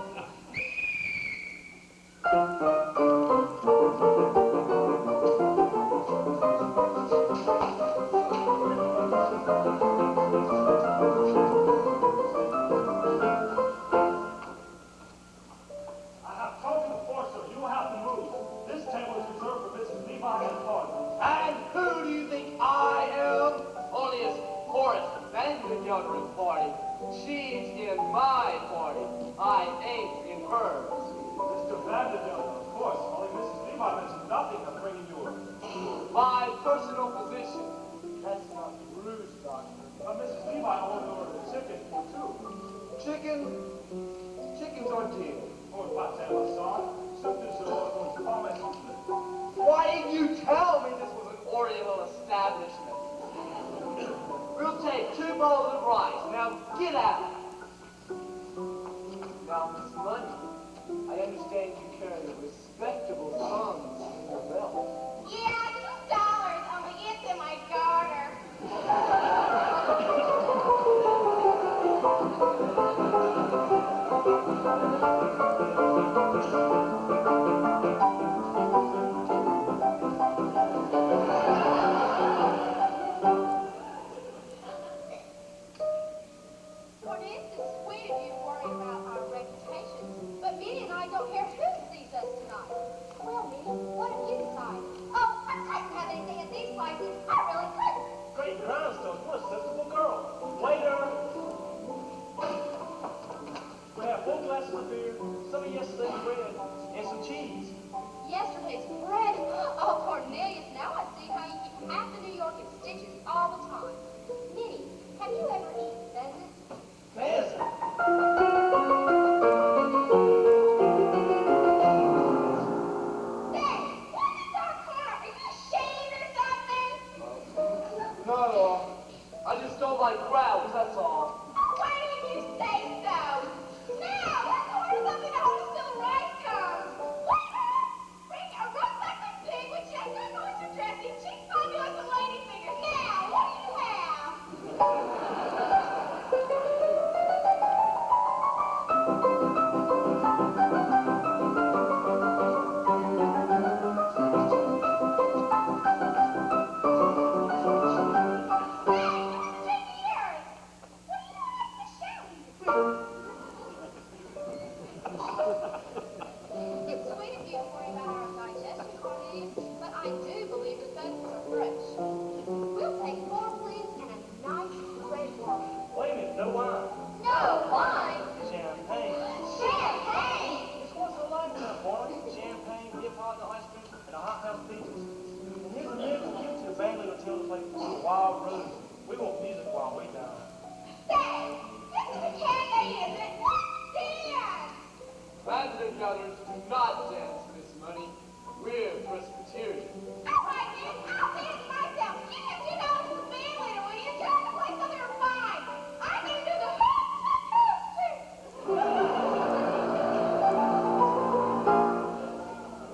Speaker 3: I have told you before, sir. You will have to move. This table is reserved for Mrs. Levi and Todd.
Speaker 4: And who do you think I am? Only as Horace Vandergelder's party. She's in my party. I ain't in hers.
Speaker 3: Mr. Vanderbilt, of course. Only Mrs. Levi mentioned nothing of bringing you
Speaker 4: My personal position.
Speaker 3: That's not rude, Doctor. But Mrs. Levi only ordered a chicken for two.
Speaker 4: Chickens are dear.
Speaker 3: Or pâté la sauce, soup de jour, or parmesan.
Speaker 4: Why didn't you tell me this was an Oriental establishment? We'll take 2 bowls of rice. Now get out. Now, Miss Money, I understand you carry respectable sums in your belt.
Speaker 6: Yeah, $2, only it's in my garter.
Speaker 5: Cornelius, it's sweet of you to worry about our reputation, but Minnie and I don't care who sees us tonight. Well, Minnie, what have you decided?
Speaker 6: Oh, I couldn't have anything at these prices. I really couldn't.
Speaker 3: Great grindstones, what a sensible girl. Waiter! We have 4 glasses of beer, some of yesterday's bread, and some cheese.
Speaker 5: Yesterday's bread. Oh, Cornelius, now I see how you keep half of New York in stitches all the time. Minnie, have you ever eaten pheasant?
Speaker 3: Pheasant?
Speaker 6: Say, what's this dark corner? Are you ashamed or something?
Speaker 4: No, I just don't like crowds, that's all.
Speaker 6: Why didn't you say so? Now, let's order something to hold us till the rice comes. Waiter, bring a roast suckling pig with chestnut and oyster dressing, cheese fondue, and lady fingers. Now, what do you have?
Speaker 5: It's sweet of you to worry about our digestion, Cornelius, but I do believe the pheasants are fresh. We'll take 4, please, and a nice red wine.
Speaker 3: Wait a minute, no wine.
Speaker 6: No, wine.
Speaker 3: Champagne.
Speaker 6: Champagne.
Speaker 3: It's once in a lifetime, boy. Champagne, hip hop, and ice cream, and a hot house peaches. And here's a mix and give it to the band leader tell to play Wild Rose. We want music while we dine.
Speaker 6: Say, this is a cafe, isn't it? Let's dance.
Speaker 4: Vandergelder's do not dance, Miss Money. We're Presbyterian.
Speaker 6: All right, man, I'll dance myself. Give me $2 to the band leader, will you? Tell him to play something refined. I'm gonna do the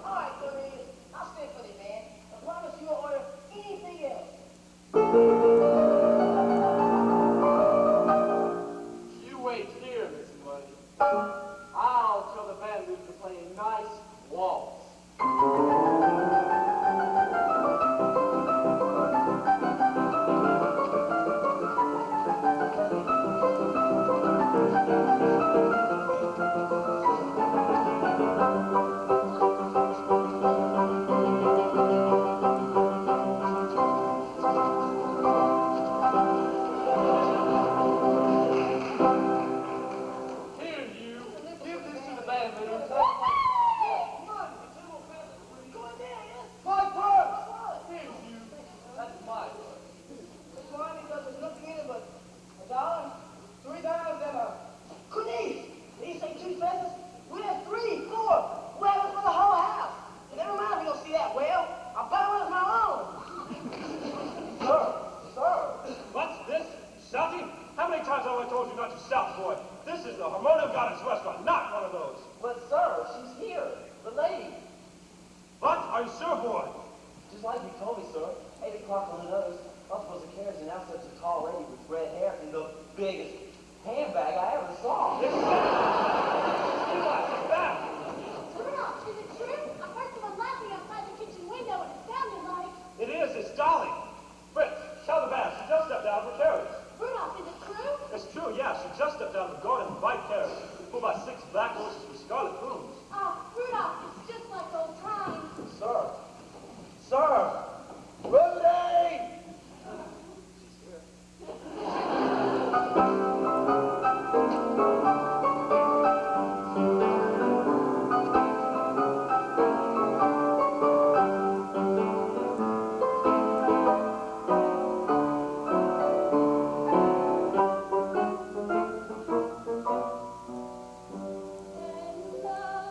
Speaker 2: All right, Cornelius. I'll stand for the man. As long as you don't order anything else.
Speaker 4: You wait here, Miss Money. I'll tell the band leader to play a nice
Speaker 3: times have I told you not to shout, boy? This is the Harmonium Goddess restaurant, not one of those.
Speaker 7: But sir, she's here. The lady.
Speaker 3: What? Are you sure, boy?
Speaker 7: Just like you told me, sir. 8 o'clock on the nose. I'm supposed to carry now such a tall lady with red hair and the biggest handbag I ever saw.
Speaker 3: It's back. It's back.
Speaker 6: Rudolph, is it true? I heard someone laughing outside the kitchen window and it sounded like...
Speaker 3: It is. It's Dolly. Fritz, tell the bath. She just stepped out of her carriage.
Speaker 6: Rudolph, is it true?
Speaker 3: It's true, yeah. She just stepped out of the garden white carriage, pulled by 6 black horses with scarlet plumes.
Speaker 6: Oh, Rudolph, it's just like old times.
Speaker 4: Sir! Sir! Rudy!
Speaker 1: And love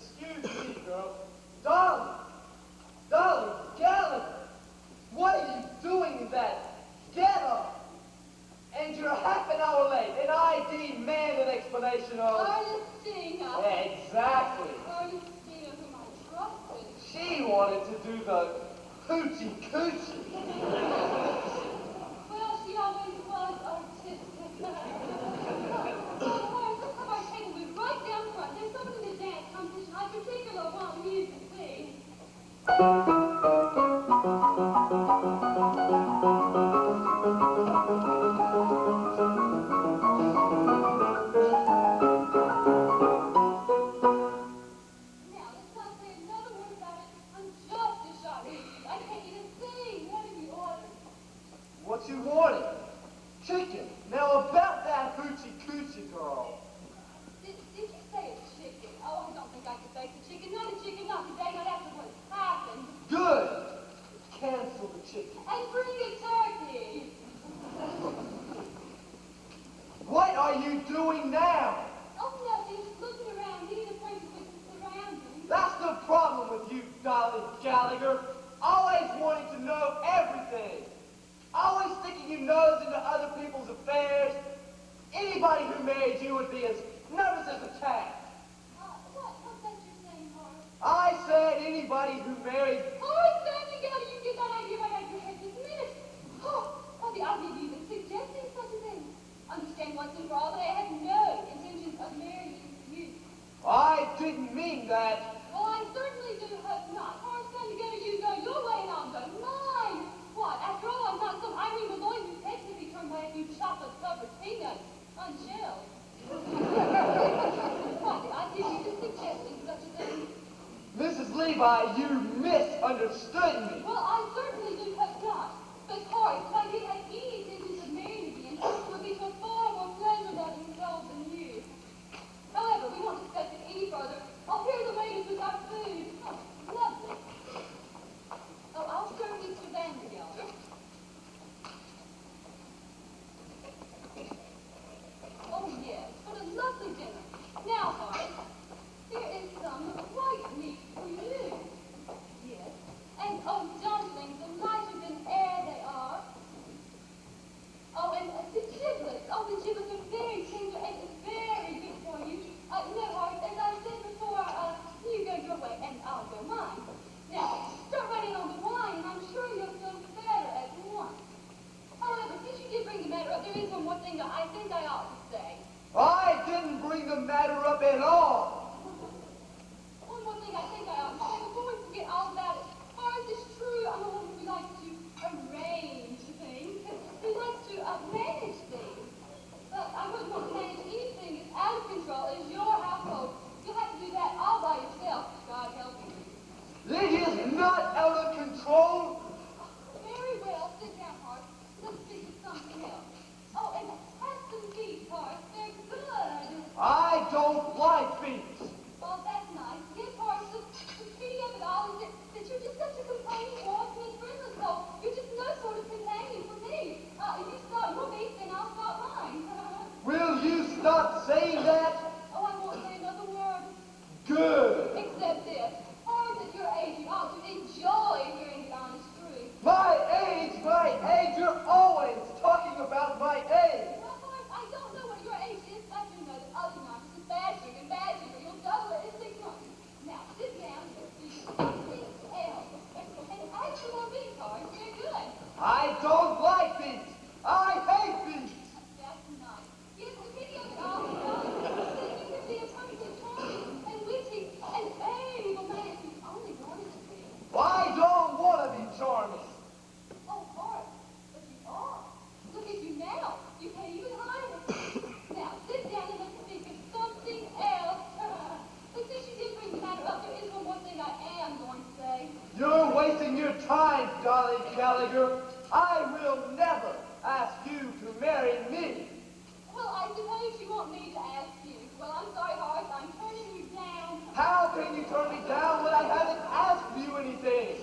Speaker 4: Excuse me, girl. Dolly! Dolly Gallagher! What are you doing in that? Get up! And you're half an hour late, and I demand an explanation of...
Speaker 5: Ernestina.
Speaker 4: Exactly.
Speaker 5: Ernestina, whom I trusted.
Speaker 4: She wanted to do the hoochie coochie.
Speaker 5: Well, she always was artistic. Well, Horace, let's have our table moved right down front. There's someone in the dance competition I particularly want you to see. Now, let's not say another word about it. I'm just as shy as you. I can't even sing. What have you ordered?
Speaker 4: What you wanted? Chicken. Now about that hoochie coochie, girl.
Speaker 5: Did you say a chicken? Oh, I don't think I could face a chicken. Not a chicken, not today, not after what happened.
Speaker 4: Good. Cancel the chicken.
Speaker 5: And bring a turkey.
Speaker 4: What are you doing now?
Speaker 5: Oh, nothing. Just looking around, getting acquainted with the surroundings.
Speaker 4: That's the problem with you, Dolly Gallagher. Always wanting to know everything. Always sticking your nose into other people's affairs. Anybody who married you would be as nervous as a cat.
Speaker 5: What's that you're saying, Horace?
Speaker 4: I said anybody who married...
Speaker 5: Horace, stand together. You get that idea right out of your head this minute. Oh, the idea of even suggesting such a thing. Understand once and for all that I have no intentions of marrying you.
Speaker 4: I didn't mean that.
Speaker 5: Well, I certainly do hope not. Horace, stand together. You go your way and I'll go mine. What? After all, I'm not some Irene Malloy who takes to be turned by a few chocolate-covered peanuts on shells. What? The idea of even suggesting such a thing.
Speaker 4: Mrs. Levi, you misunderstood me.
Speaker 5: Well, I certainly do hope not. But Horace, if I did have any intentions of marrying again, it would be to a far more pleasure-loving soul than you. However, we won't discuss it any further. I'll hear the waiters with our food. Oh, lovely. Oh, I'll serve Mr. Vandergelder. Oh, yes, what a lovely dinner. Now, Horace, here is some white meat for you. Yes. And, oh, dumplings, and lighter than air they are. Oh, and the giblets. Oh, the giblets are very tender and very good for you. No, Horace, as I said before, you go your way and I'll go mine. Now, start right in on the wine, and I'm sure you'll feel better at once. However, since you did bring the matter up, there is one more thing that I think I ought to say.
Speaker 4: I didn't bring the matter up at all.
Speaker 5: One more thing I think I ought to say before we forget all about it. Horace, it's true, I'm a woman who likes to arrange things. Who likes to manage things. But I wouldn't want to manage anything as out of control as your household. You'll have to do that all by yourself, God help you.
Speaker 4: It is not out of control.
Speaker 5: Very well, sit down, Horace. Let's speak of something else. Oh, and have some beef, Horace. They're good.
Speaker 4: I don't like beets.
Speaker 5: Well, that's nice. Yes, Horace, the pity of it all is that you're just such a complaining, walking and friendless soul. You're just no sort of companion for me. You stop your beef, and I'll stop mine.
Speaker 4: Will you stop saying that?
Speaker 5: Oh, I won't say another word.
Speaker 4: Good.
Speaker 5: Except this. Horace, at your age, you ought to enjoy hearing the honest truth.
Speaker 4: My age, you're always talking about my age.
Speaker 5: Well, Horace, I don't know what your age is. I do know that other nonsense is bad sugar, and bad sugar. You'll double it in 6 months. Now, sit down and let's do something else. And add some more beef, Horace. They're good.
Speaker 4: I don't like beets. I hate beets.
Speaker 5: That's nice. Yes, the pity of it all is that you could be a perfectly charming and witty and able man if you only wanted to be.
Speaker 4: I don't want to be charming.
Speaker 5: Oh, Horace, but you are. Look at you now. You can't even hide it. Now, sit down and let's speak of something else. But since you did bring the matter up, there is one more thing I am going to say.
Speaker 4: You're wasting your time, Dolly Gallagher. I will never ask you to marry me.
Speaker 5: Well, I suppose you want me to ask you. Well, I'm sorry, Horace. I'm turning you down.
Speaker 4: How can you turn me down when I haven't asked you anything?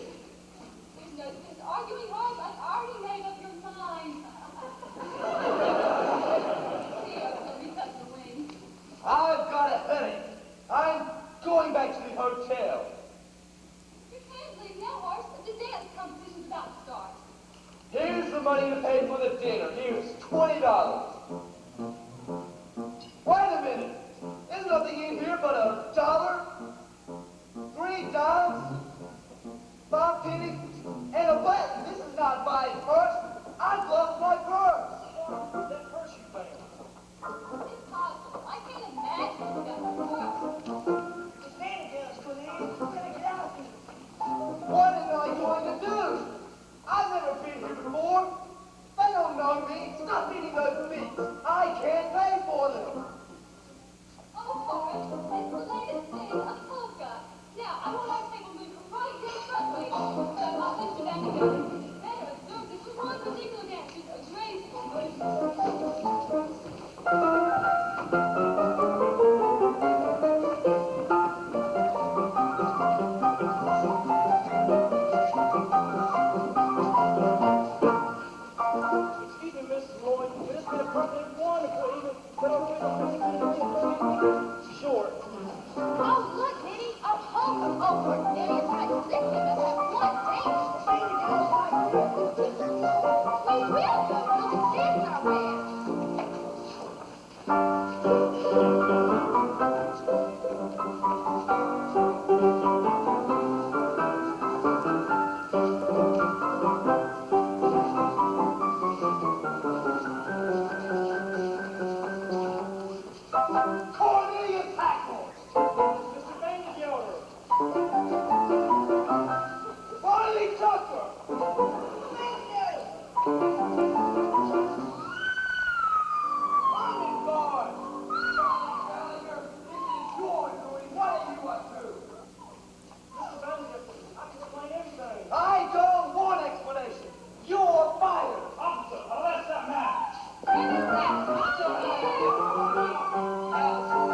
Speaker 5: There's no sense arguing, Horace. I've already made up your mind. Here, let me cut the wings.
Speaker 4: I've got a headache. I'm going going back to the hotel.
Speaker 5: You can't leave now, Horace. The dance competition's about to start.
Speaker 4: Here's the money to pay for the dinner. Here's $20. Wait a minute. There's nothing in here but $1, 3 dimes, 5 pennies, and a button. This is not my purse. I've lost my purse.
Speaker 7: That purse you found.
Speaker 5: Impossible. I can't imagine you got my purse.
Speaker 7: The Santa Claus could in. We're gonna get out of here.
Speaker 4: What am I going to do? I've never been here before. They don't know me. Stop eating those bits. I can't pay for them.
Speaker 5: Oh, Horace, it's the latest thing, a polka. Now, I want our table moved right here front way. So I'll lift you back together. Better observe this with one particular dance. It's a graceful movement.
Speaker 7: Excuse me, Mrs. Lloyd. This has been a perfectly wonderful evening, but I'm afraid I'm going to be short.
Speaker 6: Oh, look, Minnie, a polka. Oh, Cornelius, I think we must have one dance. We will go. We'll dance our way out.
Speaker 4: Cornelius Hackmore!
Speaker 7: Mr. Vandergelder.
Speaker 4: Riley Tucker! I'm in guard! Gallagher, this is your doing. What are you up to?
Speaker 7: Mr. Vandergelder, I can explain everything.
Speaker 4: I don't want explanation. You're fired.
Speaker 3: Officer, arrest that man.
Speaker 5: Give us that.
Speaker 4: Alice,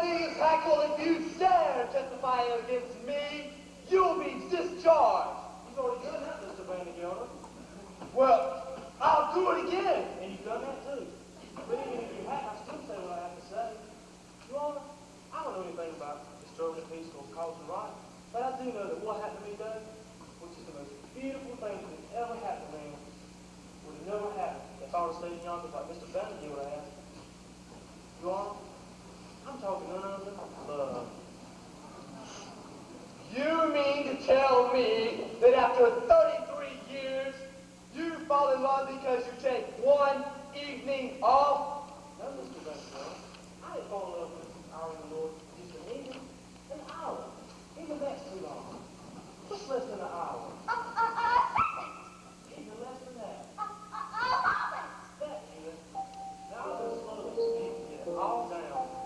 Speaker 4: thing is, Hackle, if you dare testify against me, you'll be discharged.
Speaker 7: You've already done that, Mr. Vandergilder.
Speaker 4: Well, I'll do it again.
Speaker 7: And you've done that too. But even if you hadn't, I still say what I have to say. Your Honor, I don't know anything about disturbing the peace or causing riot, but I do know that what happened to me, Doug, which is the most beautiful thing that has ever happened to me, would have never happened if I were staying yonder like Mr. Vandergilder has. Your Honor, I'm talking none other than love.
Speaker 4: You mean to tell me that after 33 years, you fall in love because you take one evening off?
Speaker 7: No, Mr. Vandergilder, I didn't fall in love with our Lord just an evening, an hour. Even that's too long. What's less than an hour? Even less than that. That even. Now I'll just slowly speak and get it all down.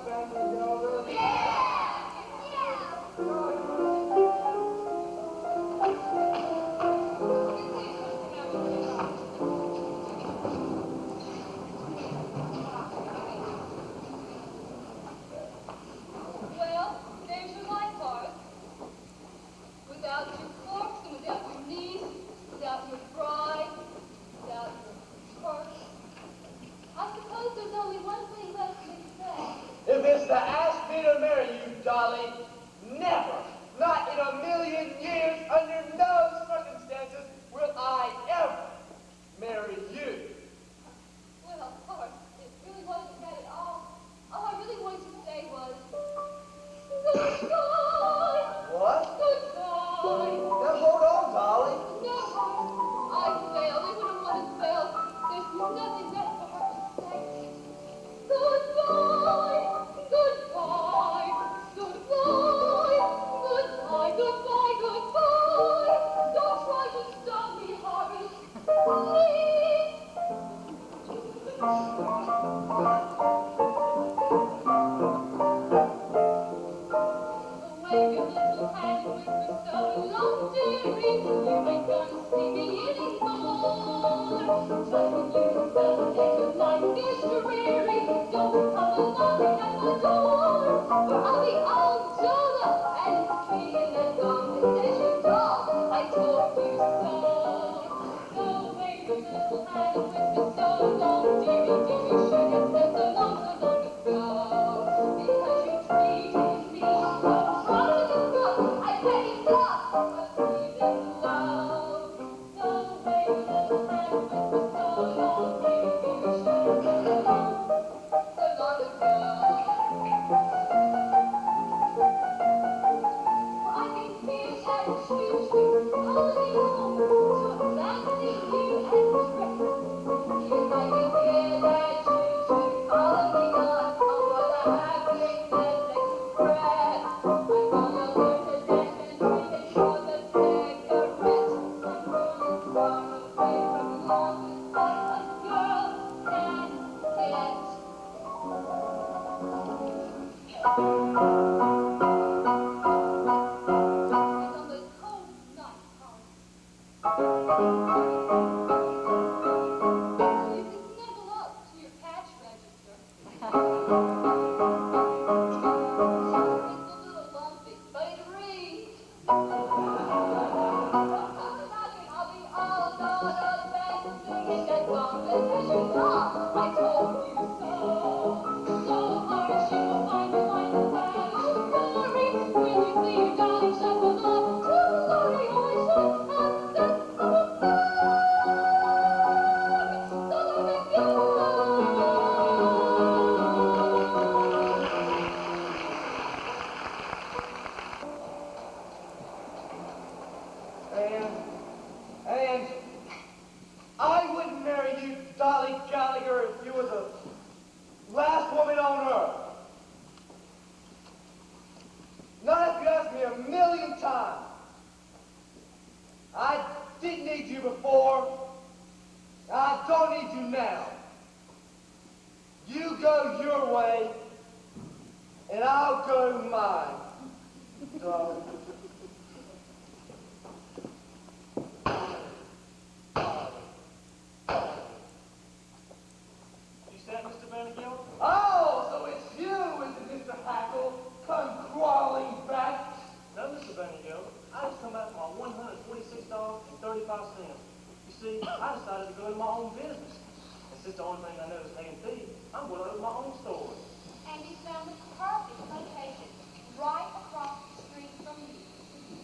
Speaker 3: Spaniel Gelder?
Speaker 5: Well, there's your life card. Without your forks and without your niece, without your bride, without your purse. I suppose there's only one thing left for me to say.
Speaker 4: If it's to ask me to marry you, Dolly, never, not in a million years, under no circumstances, will I ever marry you.
Speaker 5: Well, of course, it really wasn't that at all. All I really wanted to say was, goodbye.
Speaker 4: What?
Speaker 5: Goodbye.
Speaker 4: Now hold on, Dolly.
Speaker 5: No, I failed. And when a woman fails, there's nothing left for her to say. Goodbye. Goodbye. Goodbye. Goodbye. Goodbye. Goodbye. Don't try to stop me, Harvey. Please. Wave your little hand and whisper so long, dearie, you ain't gonna see me anymore. But when you feel that life gets dreary, don't come knocking at my door. For I'll be all dolled up and feeling as long as you doll. I told you so. So wave your little hand and whisper so long, dearie, dearie, should have said so long ago. Because you treated me so I can't stop but feeling love. So wave your little hand and whisper so long, dearie, dearie, should have said so long ago. For I can hear that choo-choo calling me home to a fancy view and dress. Yes, I can hear that choo-choo calling me on what a happiness express. I'm gonna learn to dance and swing and show the cigarettes. I'm gonna run away from love is what a girl can get. And on those cold nights, you can snuggle up to your cash register. It's a little lumpy, but it reads. I'll be all dolled up and singing as long as you know I told you so. So hard you will find your mind a battle story when you see your darling shuffle off to glory. Oh, I should have said so long ago.
Speaker 4: And I wouldn't marry you, Dolly Gallagher, if you were the last woman on earth. Not if you asked me a million times. I didn't need you before. I don't need you now. You go your way, and I'll go mine, darling.
Speaker 7: You said, Mr. Bennigill?
Speaker 4: Oh, so it's you, is it, Mr. Hackle, come crawling back?
Speaker 7: No, Mr. Bennigill. I just come back from my $146.35. You see, I decided to go into my own business. And since the only thing I know is hay and feed, I'm going to open my own store.
Speaker 6: And he found the perfect location, right across the street from you.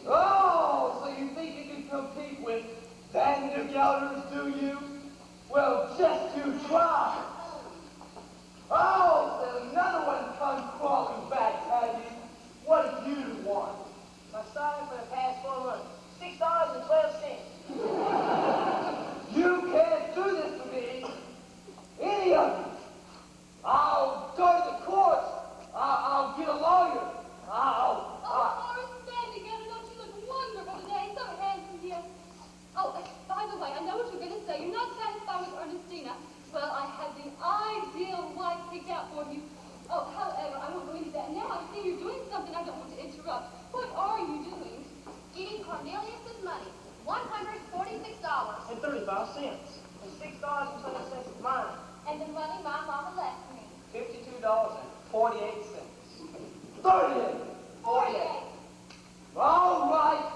Speaker 4: Oh, so you think you can compete with Daniel Gelders, do you? Well, just you try. Oh, so another one come crawling back, have you? What do you want?
Speaker 7: My salary for the past 4 months, $6.12.
Speaker 4: You can't do this to me. Any of you. I'll go to the courts. I'll get a lawyer.
Speaker 5: Oh, Horace Bennigill, don't you look wonderful today? So handsome, dear. Oh, by the way, I know what you're going to say. You're not satisfied with Ernestina. Well, I had the ideal wife picked out for you. Oh, however, I
Speaker 4: 48 cents. 38.
Speaker 6: 48.
Speaker 4: All right.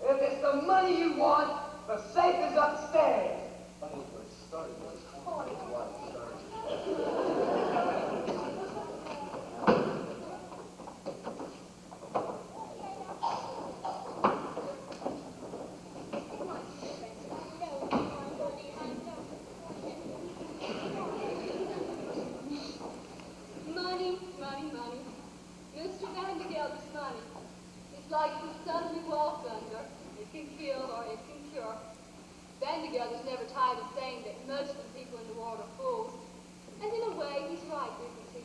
Speaker 4: If it's the money you want, the safe is upstairs. But anyway, start.
Speaker 5: Money, money, money. Mr. Vandergelder's money. It's like the sun we walk under. It can kill or it can cure. Vandergelder's never tired of saying that most of the people in the world are fools. And in a way, he's right, isn't he?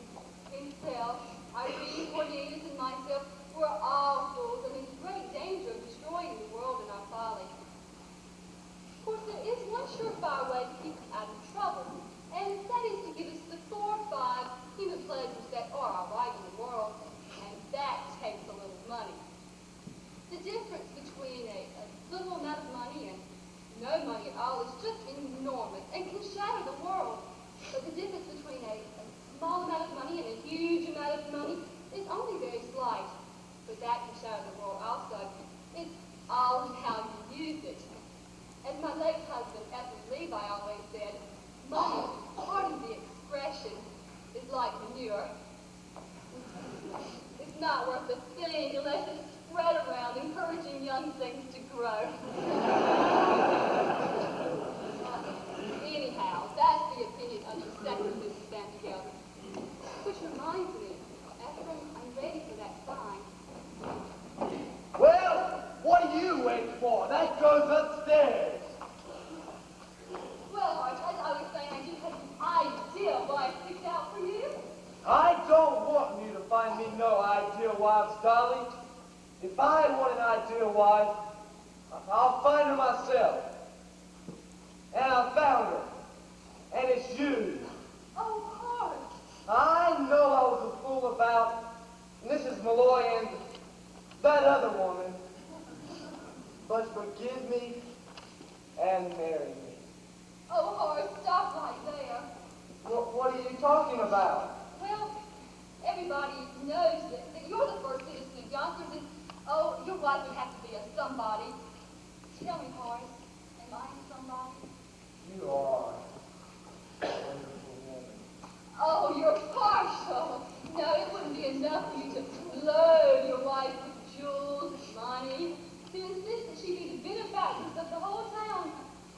Speaker 5: Himself, Irene, Cornelius, and myself, we're all fools and in great danger of destroying the world in our folly. Of course, there is one surefire way to keep us out of trouble, and that is to give us the 4 or 5 human pleasures that are all right in the world, and that takes a little money. The difference between a little amount of money and no money at all is just enormous and can shatter the world. But the difference between a small amount of money and a huge amount of money is only very slight. But that can shatter the world also. It's all in how you use it. As my late husband, Ethel Levi, always said, money, pardon the expression, is like manure. It's not worth a thing unless it's spread around, encouraging young things to grow. Anyhow, that's the opinion of the second Mrs. Vandergelder. Which reminds me, Ephraim, I'm ready for that sign.
Speaker 4: Well, what are you waiting for? That goes upstairs.
Speaker 5: Well, Arch, as I was saying, I do have an idea why it sticks out for you.
Speaker 4: I don't want you to find me no ideal wives, Dolly. If I want an ideal wife, I'll find her myself. And I found her. And it's you.
Speaker 5: Oh, Arch.
Speaker 4: I know I was a fool about Mrs. Malloy and that other woman. But forgive me and marry me.
Speaker 5: Oh, Horace, stop right there.
Speaker 4: What are you talking about?
Speaker 5: Well, everybody knows that you're the first citizen of Yonkers, and, oh, your wife would have to be a somebody. Tell me, Horace, am I somebody?
Speaker 4: You are a wonderful woman.
Speaker 5: Oh, you're partial. No, it wouldn't be enough for you to load your wife with jewels and money, to insist that she be the benefactress of the whole town.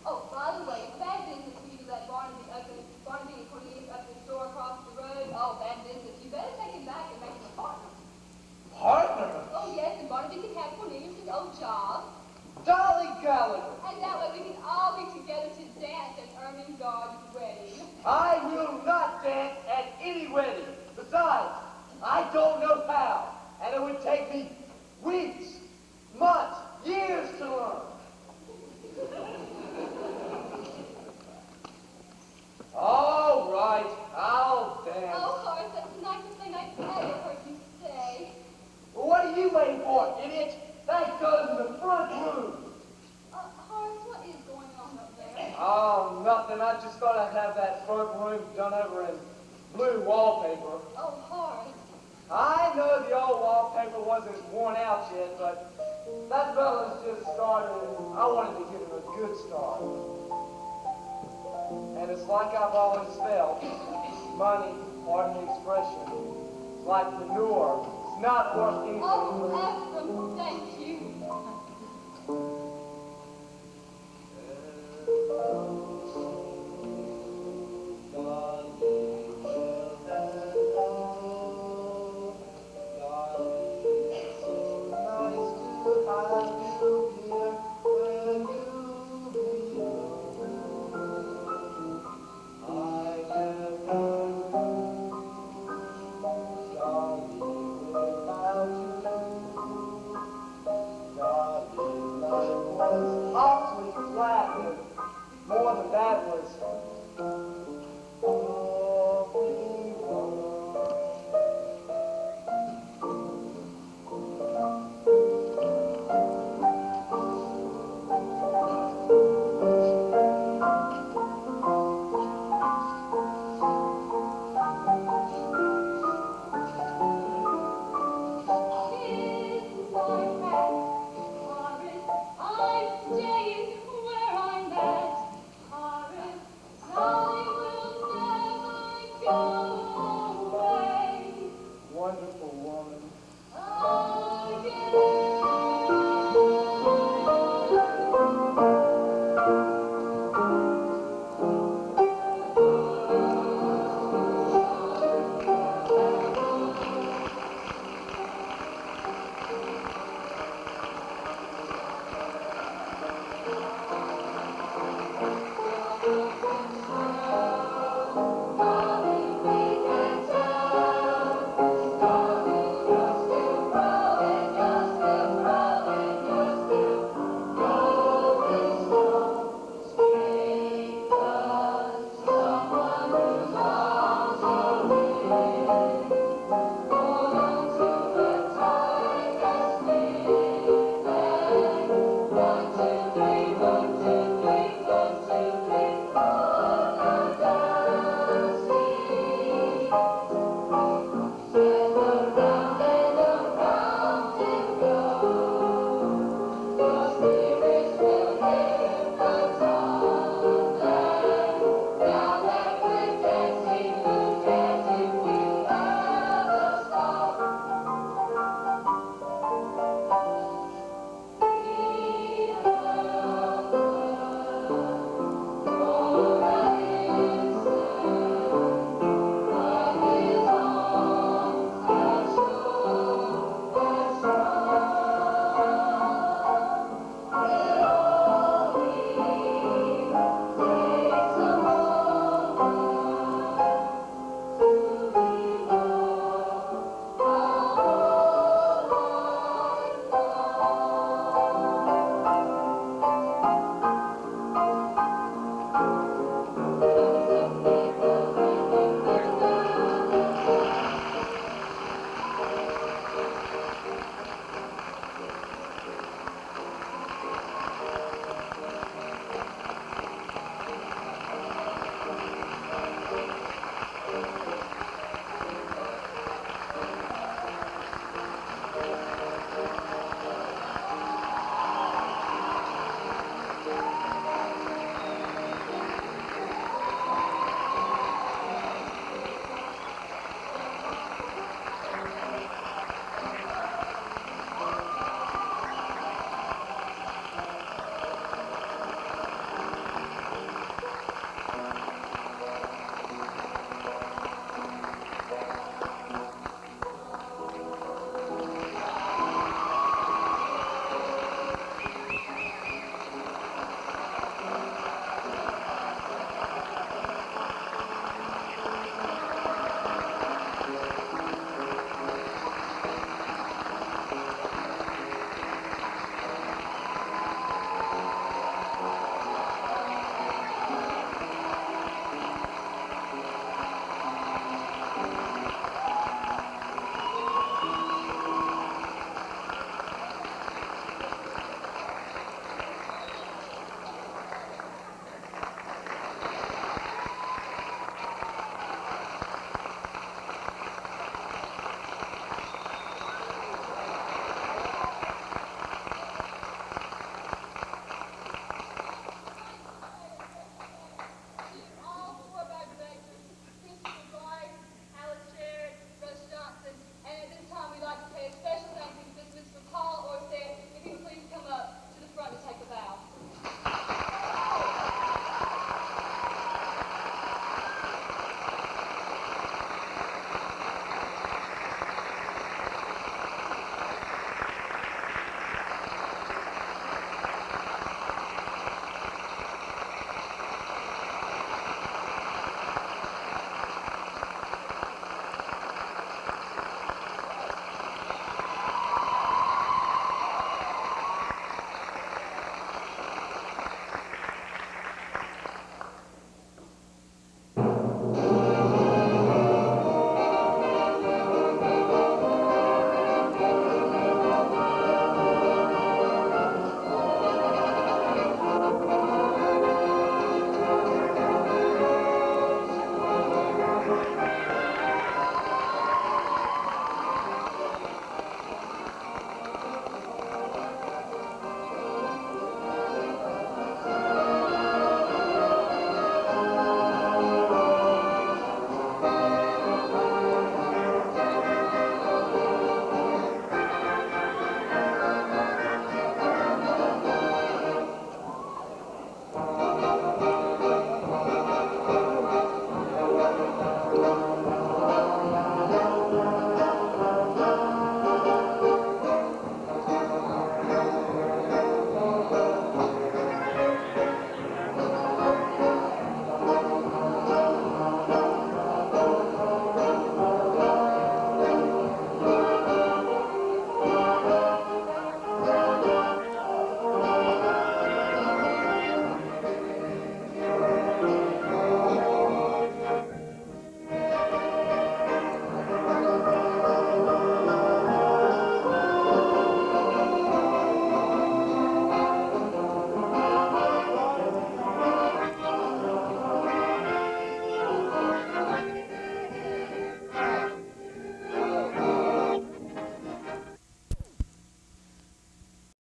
Speaker 5: Oh, by the way, it's bad business for you to let Barnaby and Cornelius open the store across the road. Oh, bad business. You better take him back and make him a partner.
Speaker 4: Partner?
Speaker 5: Oh, yes, and Barnaby can have Cornelius' old job.
Speaker 4: Dolly Gallagher.
Speaker 5: And that way we can all be together to dance at Ermengarde's wedding.
Speaker 4: I will not dance at any wedding. Besides, I don't know how. And it would take me weeks, months, years to learn. All right, I'll dance.
Speaker 5: Oh, Horace, that's the nicest thing I've ever heard you say.
Speaker 4: Well, what are you waiting for, idiot? That goes in the front room.
Speaker 5: Horace, what is going on up there?
Speaker 4: Oh, nothing. I just thought I'd have that front room done over in blue wallpaper.
Speaker 5: Oh, Horace.
Speaker 4: I know the old wallpaper wasn't worn out yet, but that fella's just started, and I wanted to give him a good start. And it's like I've always felt, money, pardon the expression, it's like manure. It's not worth anything.
Speaker 5: Oh, Ephraim, thank you.